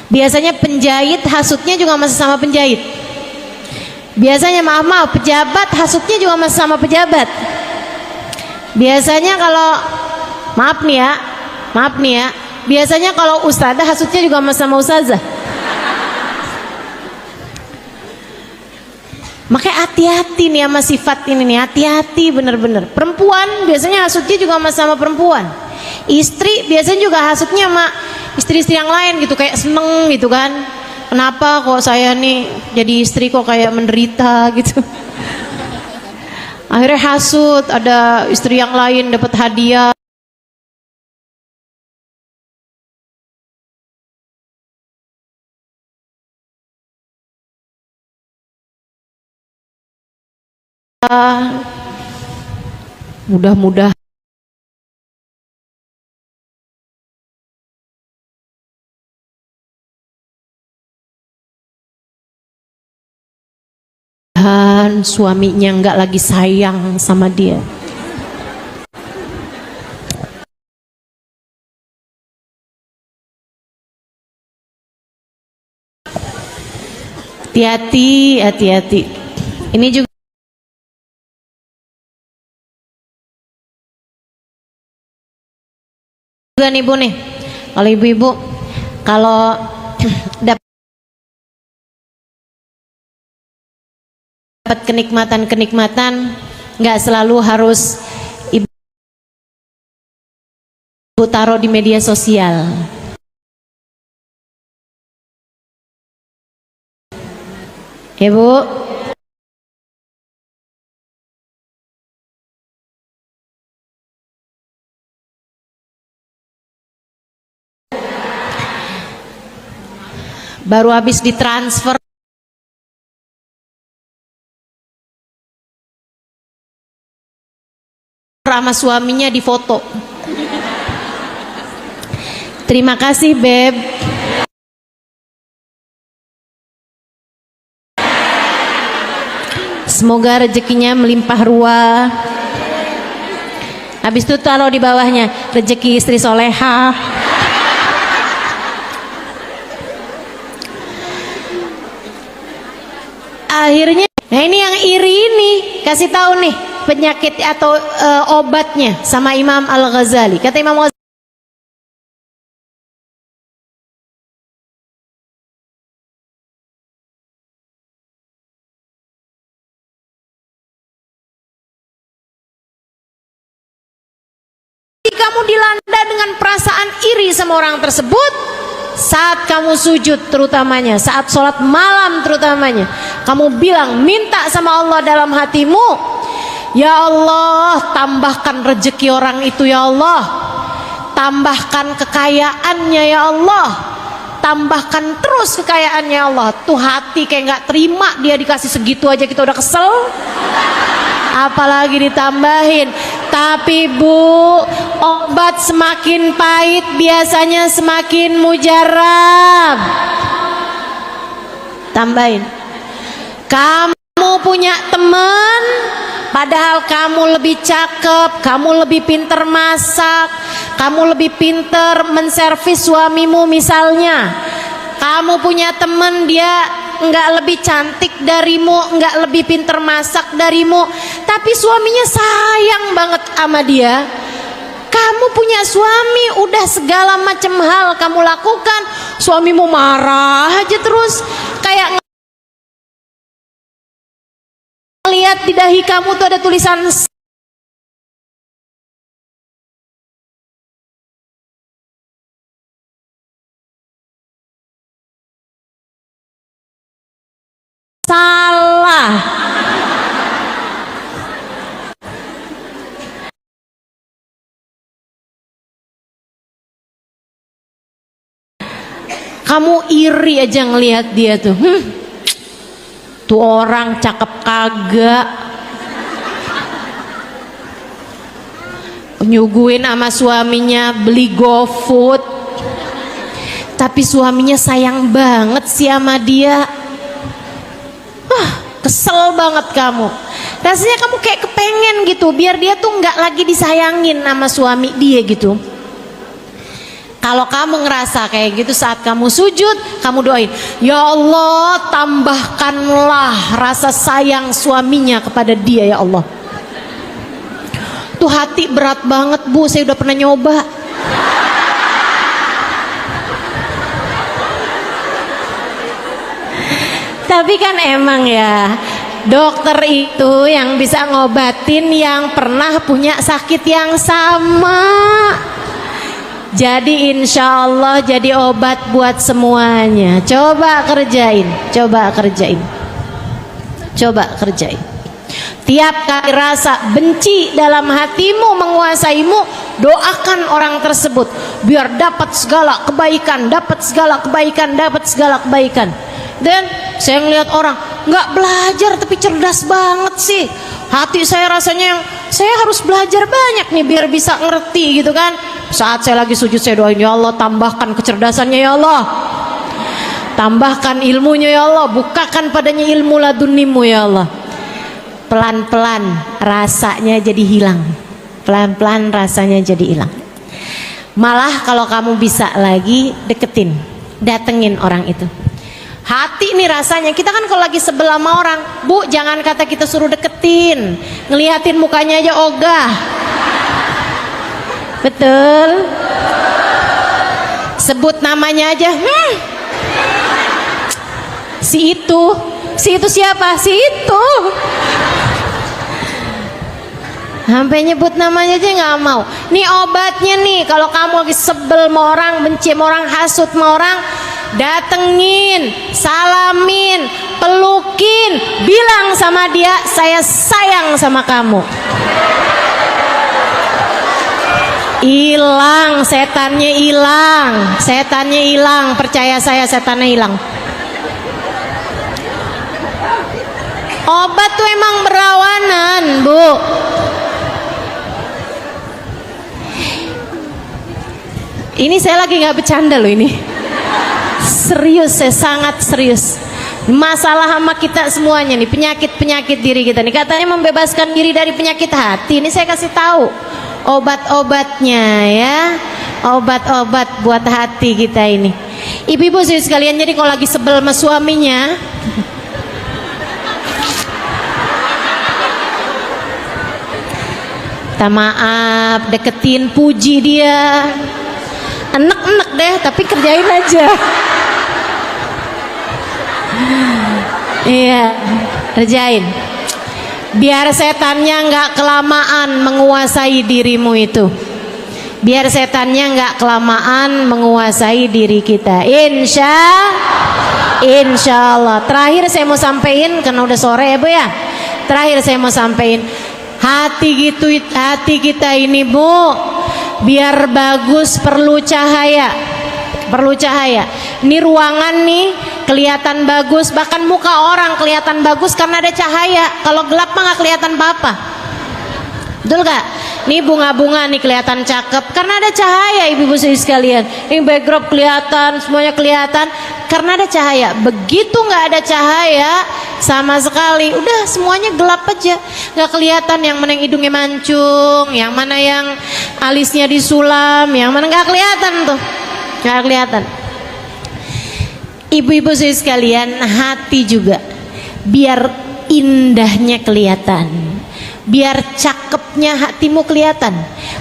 Biasanya penjahit hasudnya juga masih sama penjahit. Biasanya maaf, pejabat hasudnya juga masih sama pejabat. Biasanya kalau maaf nih ya, biasanya kalau ustazah hasudnya juga sama ustazah. Makanya hati-hati nih sama sifat ini nih, hati-hati bener-bener. Perempuan biasanya hasudnya juga sama perempuan. Istri biasanya juga hasudnya sama istri-istri yang lain gitu, kayak seneng gitu kan. Kenapa kok saya nih jadi istri kok kayak menderita gitu. Akhirnya hasud, ada istri yang lain dapat hadiah. Mudah-mudahan suaminya nggak lagi sayang sama dia. Hati-hati. Ini juga nih Bu nih, kalau ibu-ibu kalau dapat kenikmatan nggak selalu harus ibu taruh di media sosial. Ya Bu, baru habis ditransfer sama suaminya di foto. Terima kasih Beb. Semoga rezekinya melimpah ruah. Habis itu taruh di bawahnya rezeki istri solehah. Akhirnya, nah ini yang iri ini kasih tahu nih penyakit atau obatnya sama Imam Al-Ghazali. Kata Imam Al-Ghazali, kamu dilanda dengan perasaan iri sama orang tersebut saat kamu sujud, terutamanya saat sholat malam, terutamanya kamu bilang, minta sama Allah dalam hatimu, ya Allah tambahkan rezeki orang itu ya Allah, tambahkan kekayaannya ya Allah, tambahkan terus kekayaannya ya Allah. Tuh hati kayak nggak terima, dia dikasih segitu aja kita udah kesel, apalagi ditambahin. Tapi Bu, obat semakin pahit biasanya semakin mujarab. Tambahin, kamu punya teman padahal kamu lebih cakep, kamu lebih pinter masak, kamu lebih pinter menservis suamimu misalnya. Kamu punya teman dia nggak lebih cantik darimu, nggak lebih pinter masak darimu, tapi suaminya sayang banget sama dia. Kamu punya suami, udah segala macam hal kamu lakukan, suamimu marah aja terus, kayak ngelihat lihat di dahi kamu tuh ada tulisan salah. Kamu iri aja ngelihat dia tuh. Tuh orang cakep kagak. Nyuguhin sama suaminya beli GoFood. Tapi suaminya sayang banget sih sama dia. Kesel banget kamu. Rasanya kamu kayak kepengen gitu biar dia tuh nggak lagi disayangin sama suami dia gitu. Kalau kamu ngerasa kayak gitu saat kamu sujud, kamu doain, ya Allah tambahkanlah rasa sayang suaminya kepada dia ya Allah. Tuh hati berat banget Bu, saya udah pernah nyoba. Tapi kan emang ya, dokter itu yang bisa ngobatin yang pernah punya sakit yang sama. Jadi insya Allah jadi obat buat semuanya. Coba kerjain, coba kerjain, coba kerjain. Tiap kali rasa benci dalam hatimu menguasaimu, doakan orang tersebut biar dapat segala kebaikan, dapat segala kebaikan, dapat segala kebaikan. Dan saya ngelihat orang nggak belajar tapi cerdas banget sih. Hati saya rasanya yang saya harus belajar banyak nih biar bisa ngerti gitu kan. Saat saya lagi sujud saya doain, ya Allah tambahkan kecerdasannya ya Allah, tambahkan ilmunya ya Allah, bukakan padanya ilmu ladunimu ya Allah. Pelan-pelan rasanya jadi hilang, pelan-pelan rasanya jadi hilang. Malah kalau kamu bisa lagi deketin, datengin orang itu. Hati nih rasanya, kita kan kalau lagi sebelah sama orang, Bu jangan kata kita suruh deketin, ngeliatin mukanya aja ogah. Betul. Sebut namanya aja. Si itu siapa? Si itu. Sampai nyebut namanya aja nggak mau. Nih obatnya nih, kalau kamu lagi sebel sama orang, benci sama orang, hasut sama orang, datengin, salamin, pelukin, bilang sama dia, saya sayang sama kamu. Hilang, setannya hilang, setannya hilang, percaya saya setannya hilang. Obat tuh emang berawanan, Bu. Ini saya lagi nggak bercanda loh ini. Serius, saya sangat serius. Masalah sama kita semuanya nih, penyakit-penyakit diri kita nih. Katanya membebaskan diri dari penyakit hati. Ini saya kasih tahu obat-obatnya ya, obat-obat buat hati kita ini. Ibu-ibu sekalian, jadi kalau lagi sebel sama suaminya, minta maaf, deketin, puji dia. Enek-enek deh, tapi kerjain aja. Iya, kerjain. Biar setannya nggak kelamaan menguasai dirimu itu. Biar setannya nggak kelamaan menguasai diri kita. Insya Allah. Terakhir saya mau sampaikan, karena udah sore ya Bu ya. Terakhir saya mau sampaikan, hati kita ini Bu, biar bagus perlu cahaya. Perlu cahaya. Ini ruangan nih kelihatan bagus, bahkan muka orang kelihatan bagus karena ada cahaya. Kalau gelap mah nggak kelihatan apa-apa. Betul gak? Nih bunga-bunga nih kelihatan cakep karena ada cahaya, ibu-ibu sekalian. Ini backdrop kelihatan, semuanya kelihatan karena ada cahaya. Begitu nggak ada cahaya sama sekali, udah semuanya gelap aja, nggak kelihatan yang mana yang hidungnya mancung, yang mana yang alisnya disulam, yang mana nggak kelihatan tuh, nggak kelihatan. Ibu-ibu sekalian, hati juga biar indahnya kelihatan, biar cakepnya hatimu kelihatan,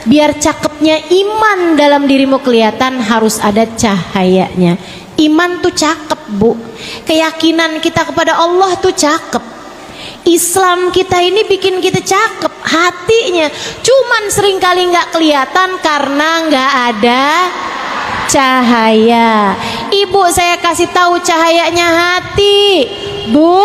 biar cakepnya iman dalam dirimu kelihatan, harus ada cahayanya. Iman tuh cakep Bu, keyakinan kita kepada Allah tuh cakep. Islam kita ini bikin kita cakep hatinya, cuman seringkali nggak kelihatan karena nggak ada cahaya. Ibu, saya kasih tahu cahayanya hati, Bu.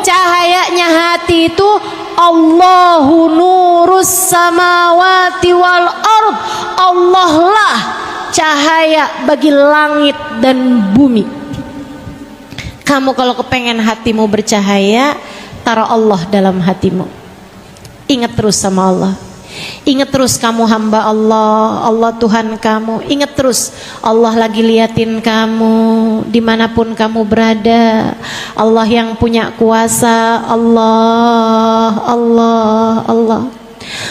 Cahayanya hati itu Allahu nurus samawati wal ard. Allah lah cahaya bagi langit dan bumi. Kamu kalau kepengen hatimu bercahaya, taruh Allah dalam hatimu. Ingat terus sama Allah. Ingat terus kamu hamba Allah, Allah Tuhan kamu. Ingat terus Allah lagi liatin kamu dimanapun kamu berada. Allah yang punya kuasa. Allah, Allah, Allah.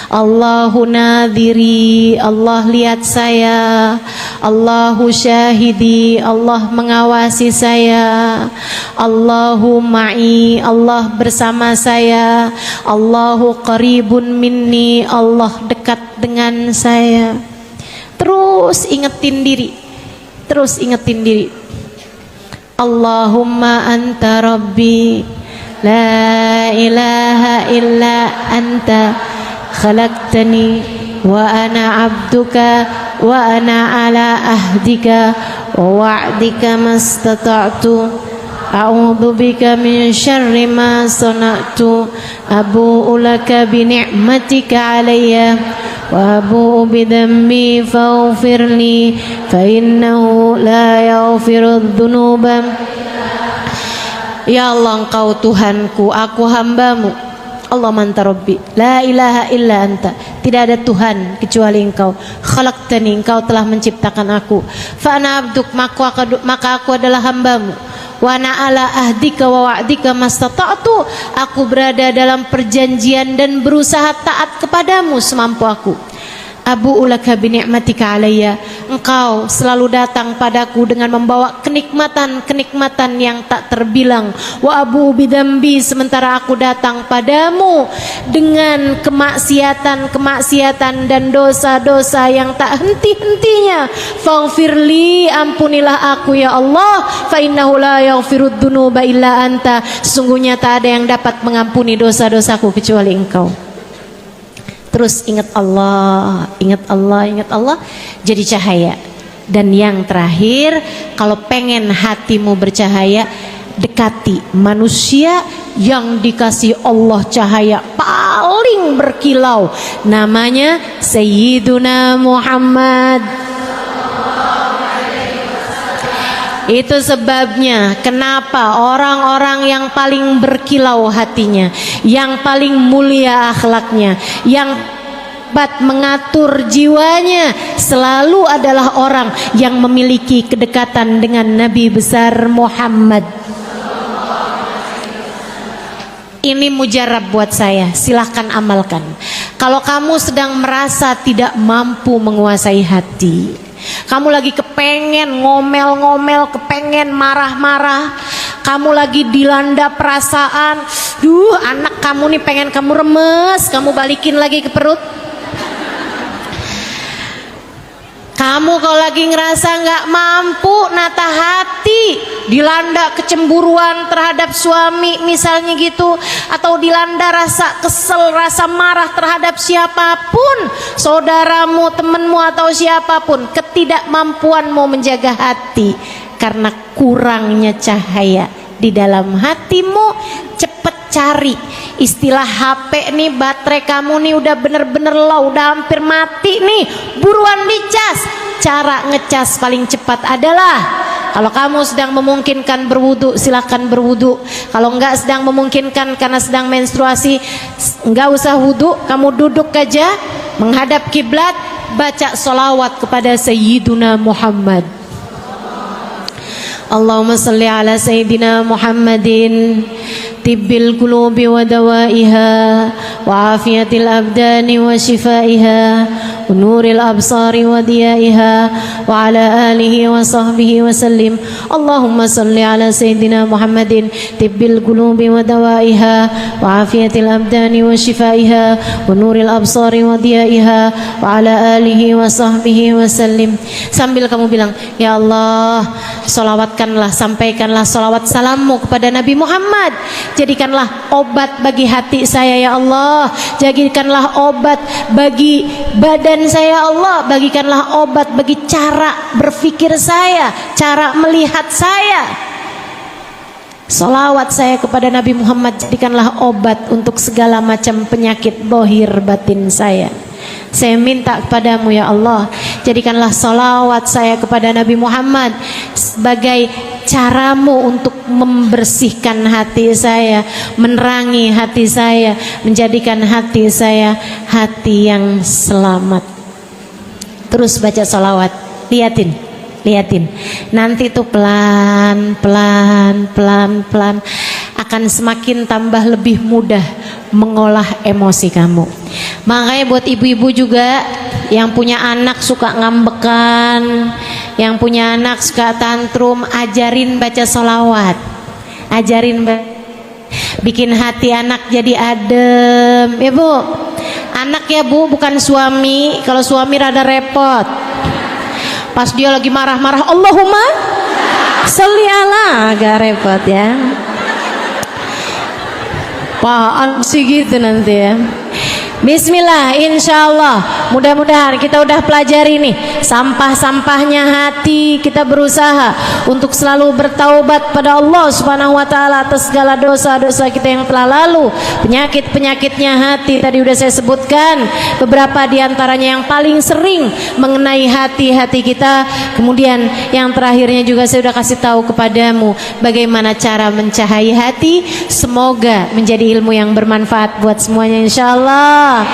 Allahu nadhiri, Allah lihat saya. Allahu syahidi, Allah mengawasi saya. Allahu ma'i, Allah bersama saya. Allahu qaribun minni, Allah dekat dengan saya. Terus ingetin diri, terus ingetin diri. Allahumma anta rabbi, la ilaha illa anta khalaqtani wa ana abduka wa ana ala ahdika wa wa'dika mastata'tu a'udzu bika min syarri ma sana'tu abu'u laka bi ni'matika alayya wa abu'u bi dhanbi faghfirli fa innahu la yaghfiru dzunuba. Ya Allah, Engkau Tuhanku, aku hambamu. Allah manta rabbi, la ilaha illa anta, tidak ada Tuhan kecuali Engkau. Khalaqtani, Engkau telah menciptakan aku. Fa ana abduk, maka aku adalah hambamu. Wa ana ala ahdika wa wa'dika mastata'tu, aku berada dalam perjanjian dan berusaha taat kepadamu semampu aku. Abu'u laka bi ni'matika alayya, Engkau selalu datang padaku dengan membawa kenikmatan-kenikmatan yang tak terbilang. Wa abu'u bidambi, sementara aku datang padamu dengan kemaksiatan-kemaksiatan dan dosa-dosa yang tak henti-hentinya. Faghfirli, ampunilah aku ya Allah. Fa innahu la yaghfirud dzunuba illa anta, sesungguhnya tak ada yang dapat mengampuni dosa-dosaku kecuali Engkau. Terus ingat Allah, ingat Allah, ingat Allah, jadi cahaya. Dan yang terakhir, kalau pengen hatimu bercahaya, dekati manusia yang dikasih Allah cahaya paling berkilau, namanya Sayyiduna Muhammad. Itu sebabnya kenapa orang-orang yang paling berkilau hatinya, yang paling mulia akhlaknya, yang dapat mengatur jiwanya, selalu adalah orang yang memiliki kedekatan dengan Nabi besar Muhammad. Ini mujarab buat saya, silahkan amalkan. Kalau kamu sedang merasa tidak mampu menguasai hati, kamu lagi kepengen ngomel-ngomel, kepengen marah-marah, kamu lagi dilanda perasaan, anak kamu nih pengen kamu remes, kamu balikin lagi ke perut. Kamu kalau lagi ngerasa nggak mampu nata hati, dilanda kecemburuan terhadap suami misalnya gitu, atau dilanda rasa kesel, rasa marah terhadap siapapun, saudaramu, temanmu atau siapapun, ketidakmampuanmu menjaga hati karena kurangnya cahaya di dalam hatimu, cepet cari. Istilah HP nih, baterai kamu nih udah bener-bener low, udah hampir mati nih, buruan dicas. Cara ngecas paling cepat adalah, kalau kamu sedang memungkinkan berwudu, silahkan berwudu. Kalau enggak sedang memungkinkan karena sedang menstruasi, enggak usah wudu, kamu duduk aja menghadap kiblat, baca sholawat kepada Sayyiduna Muhammad. Allahumma salli ala Sayyidina Muhammadin tibbil qulubi wa dawaiha wa afiyatil abdani wa shifaiha ونور الأبصار وضيائها وعلى آله وصحبه وسلم اللهم صل على سيدنا محمد طب القلوب ودوائها وعافية الأبدان وشفائها ونور الأبصار وضيائها وعلى آله وصحبه وسلم. Sambil kamu bilang, ya Allah, salawatkanlah, sampaikanlah salawat salammu kepada Nabi Muhammad. Jadikanlah obat bagi hati saya ya Allah, jadikanlah obat bagi badan saya ya Allah, bagikanlah obat bagi cara berpikir saya, cara melihat saya. Salawat saya kepada Nabi Muhammad jadikanlah obat untuk segala macam penyakit bohir batin saya. Saya minta kepadamu ya Allah, jadikanlah salawat saya kepada Nabi Muhammad sebagai caramu untuk membersihkan hati saya, menerangi hati saya, menjadikan hati saya hati yang selamat. Terus baca salawat, liatin, nanti tuh pelan akan semakin tambah lebih mudah mengolah emosi kamu. Makanya buat ibu-ibu juga yang punya anak suka ngambekan, yang punya anak suka tantrum, ajarin baca sholawat, bikin hati anak jadi adem ya Bu. Anak ya Bu, bukan suami. Kalau suami rada repot, pas dia lagi marah-marah Allahumma sholli ala, agak repot ya. Apaan sih gitu nanti ya. Bismillah, insya Allah mudah-mudahan kita udah pelajari nih sampah-sampahnya hati. Kita berusaha untuk selalu bertaubat pada Allah Subhanahu wa taala atas segala dosa-dosa kita yang telah lalu. Penyakit-penyakitnya hati tadi udah saya sebutkan beberapa diantaranya yang paling sering mengenai hati-hati kita. Kemudian yang terakhirnya juga saya udah kasih tahu kepadamu bagaimana cara mencahai hati. Semoga menjadi ilmu yang bermanfaat buat semuanya insyaallah,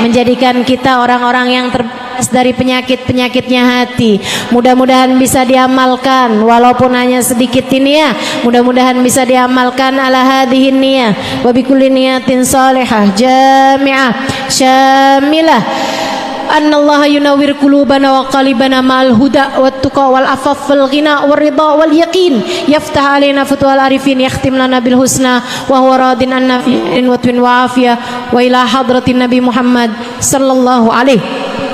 menjadikan kita orang-orang yang terbebas dari penyakit-penyakitnya hati. Mudah-mudahan bisa diamalkan walaupun hanya sedikit ini ya. Mudah-mudahan bisa diamalkan ala hadhihin niyah wa bikulli niyatin salihah jami'ah syamilah. Annallaha yunawwir qulubana wa qalibana ma'al huda wat tuqa wal afaf wal ghina war ridha wal yaqin yaftah alaina futuhal arifin yakhtim lana bil husna wa huwa radin anna fi watwin wa afiyah wa ila hadratin Nabi Muhammad sallallahu alaihi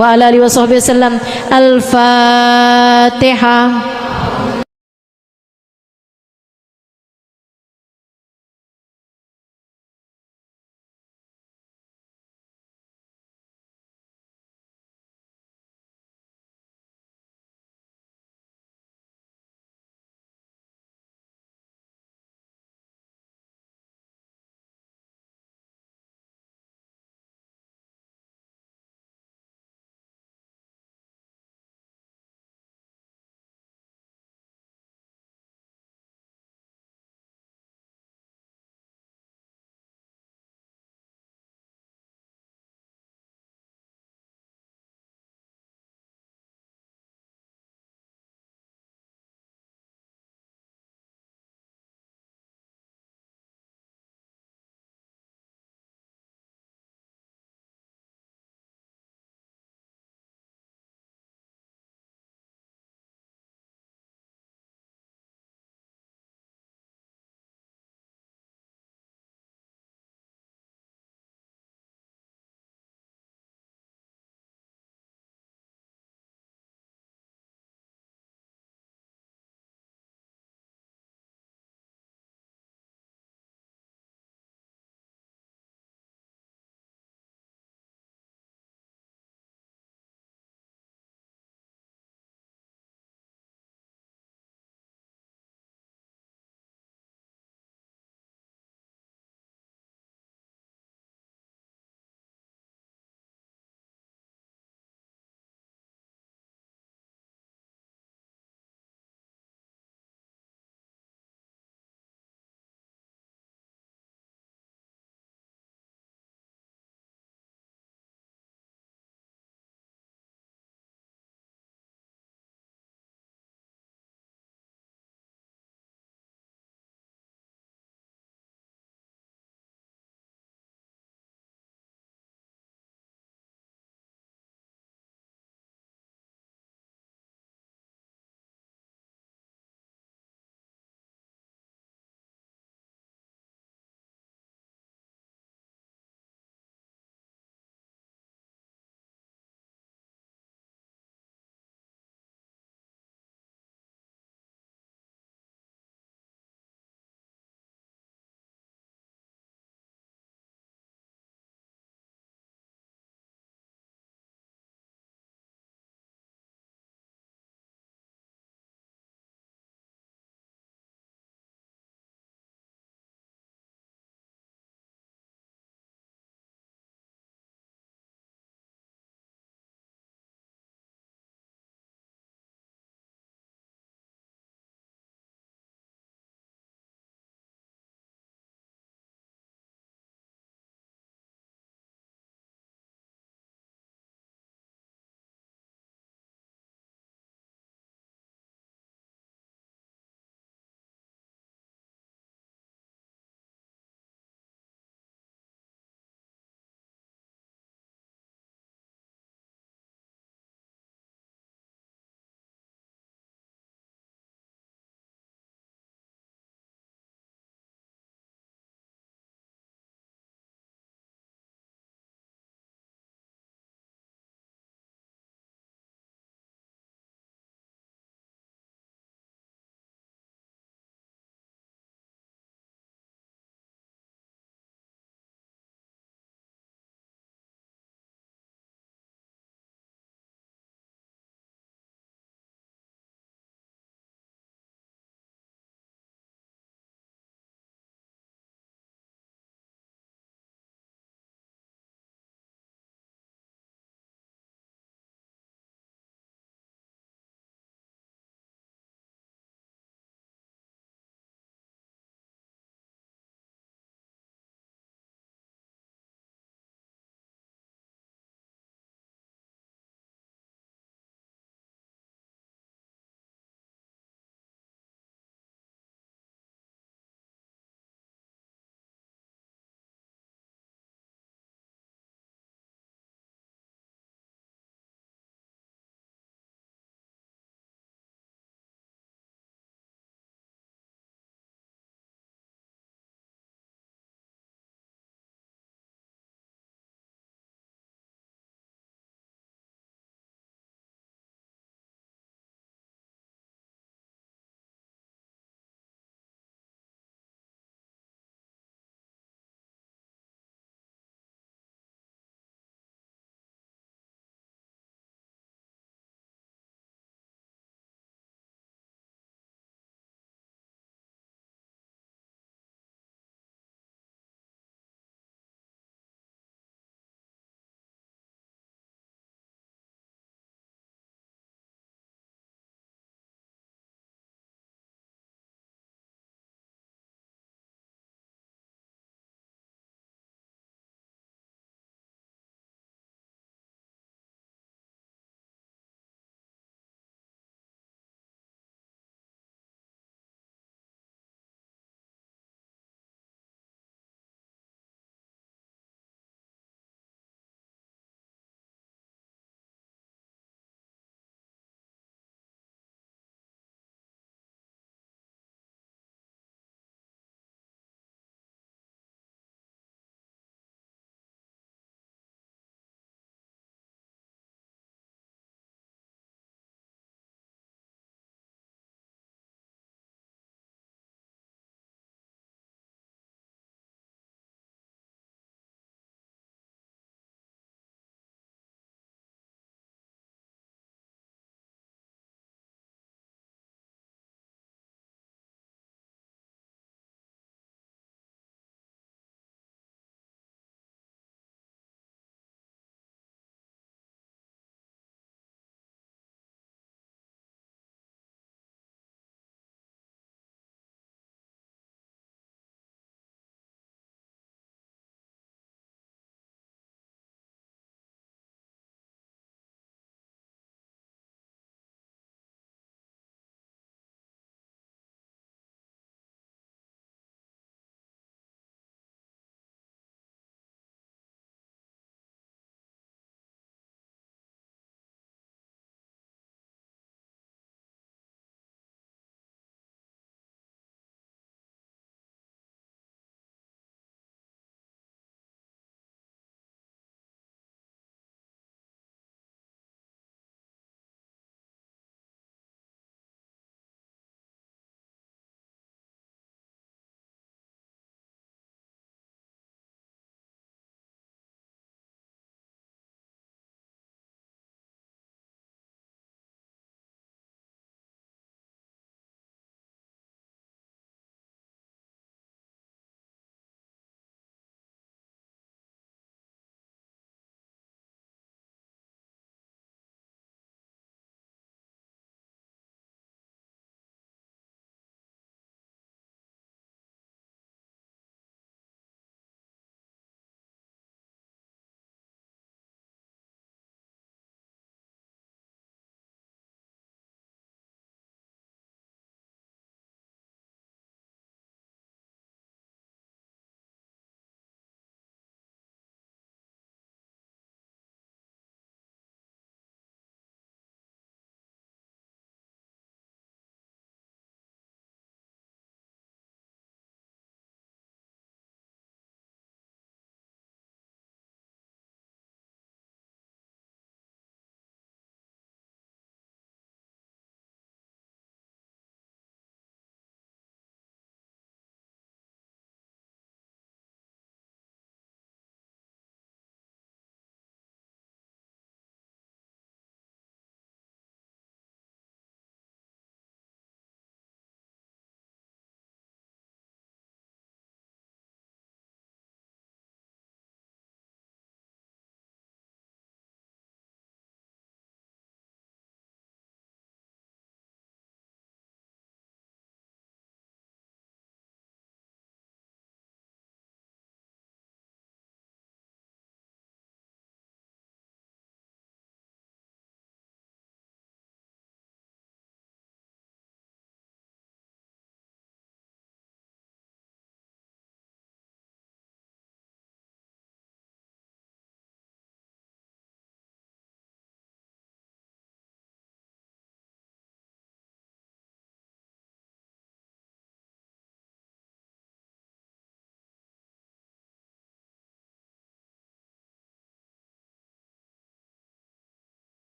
wa ala alihi wa sahbihi wasallam. Al-Fatihah.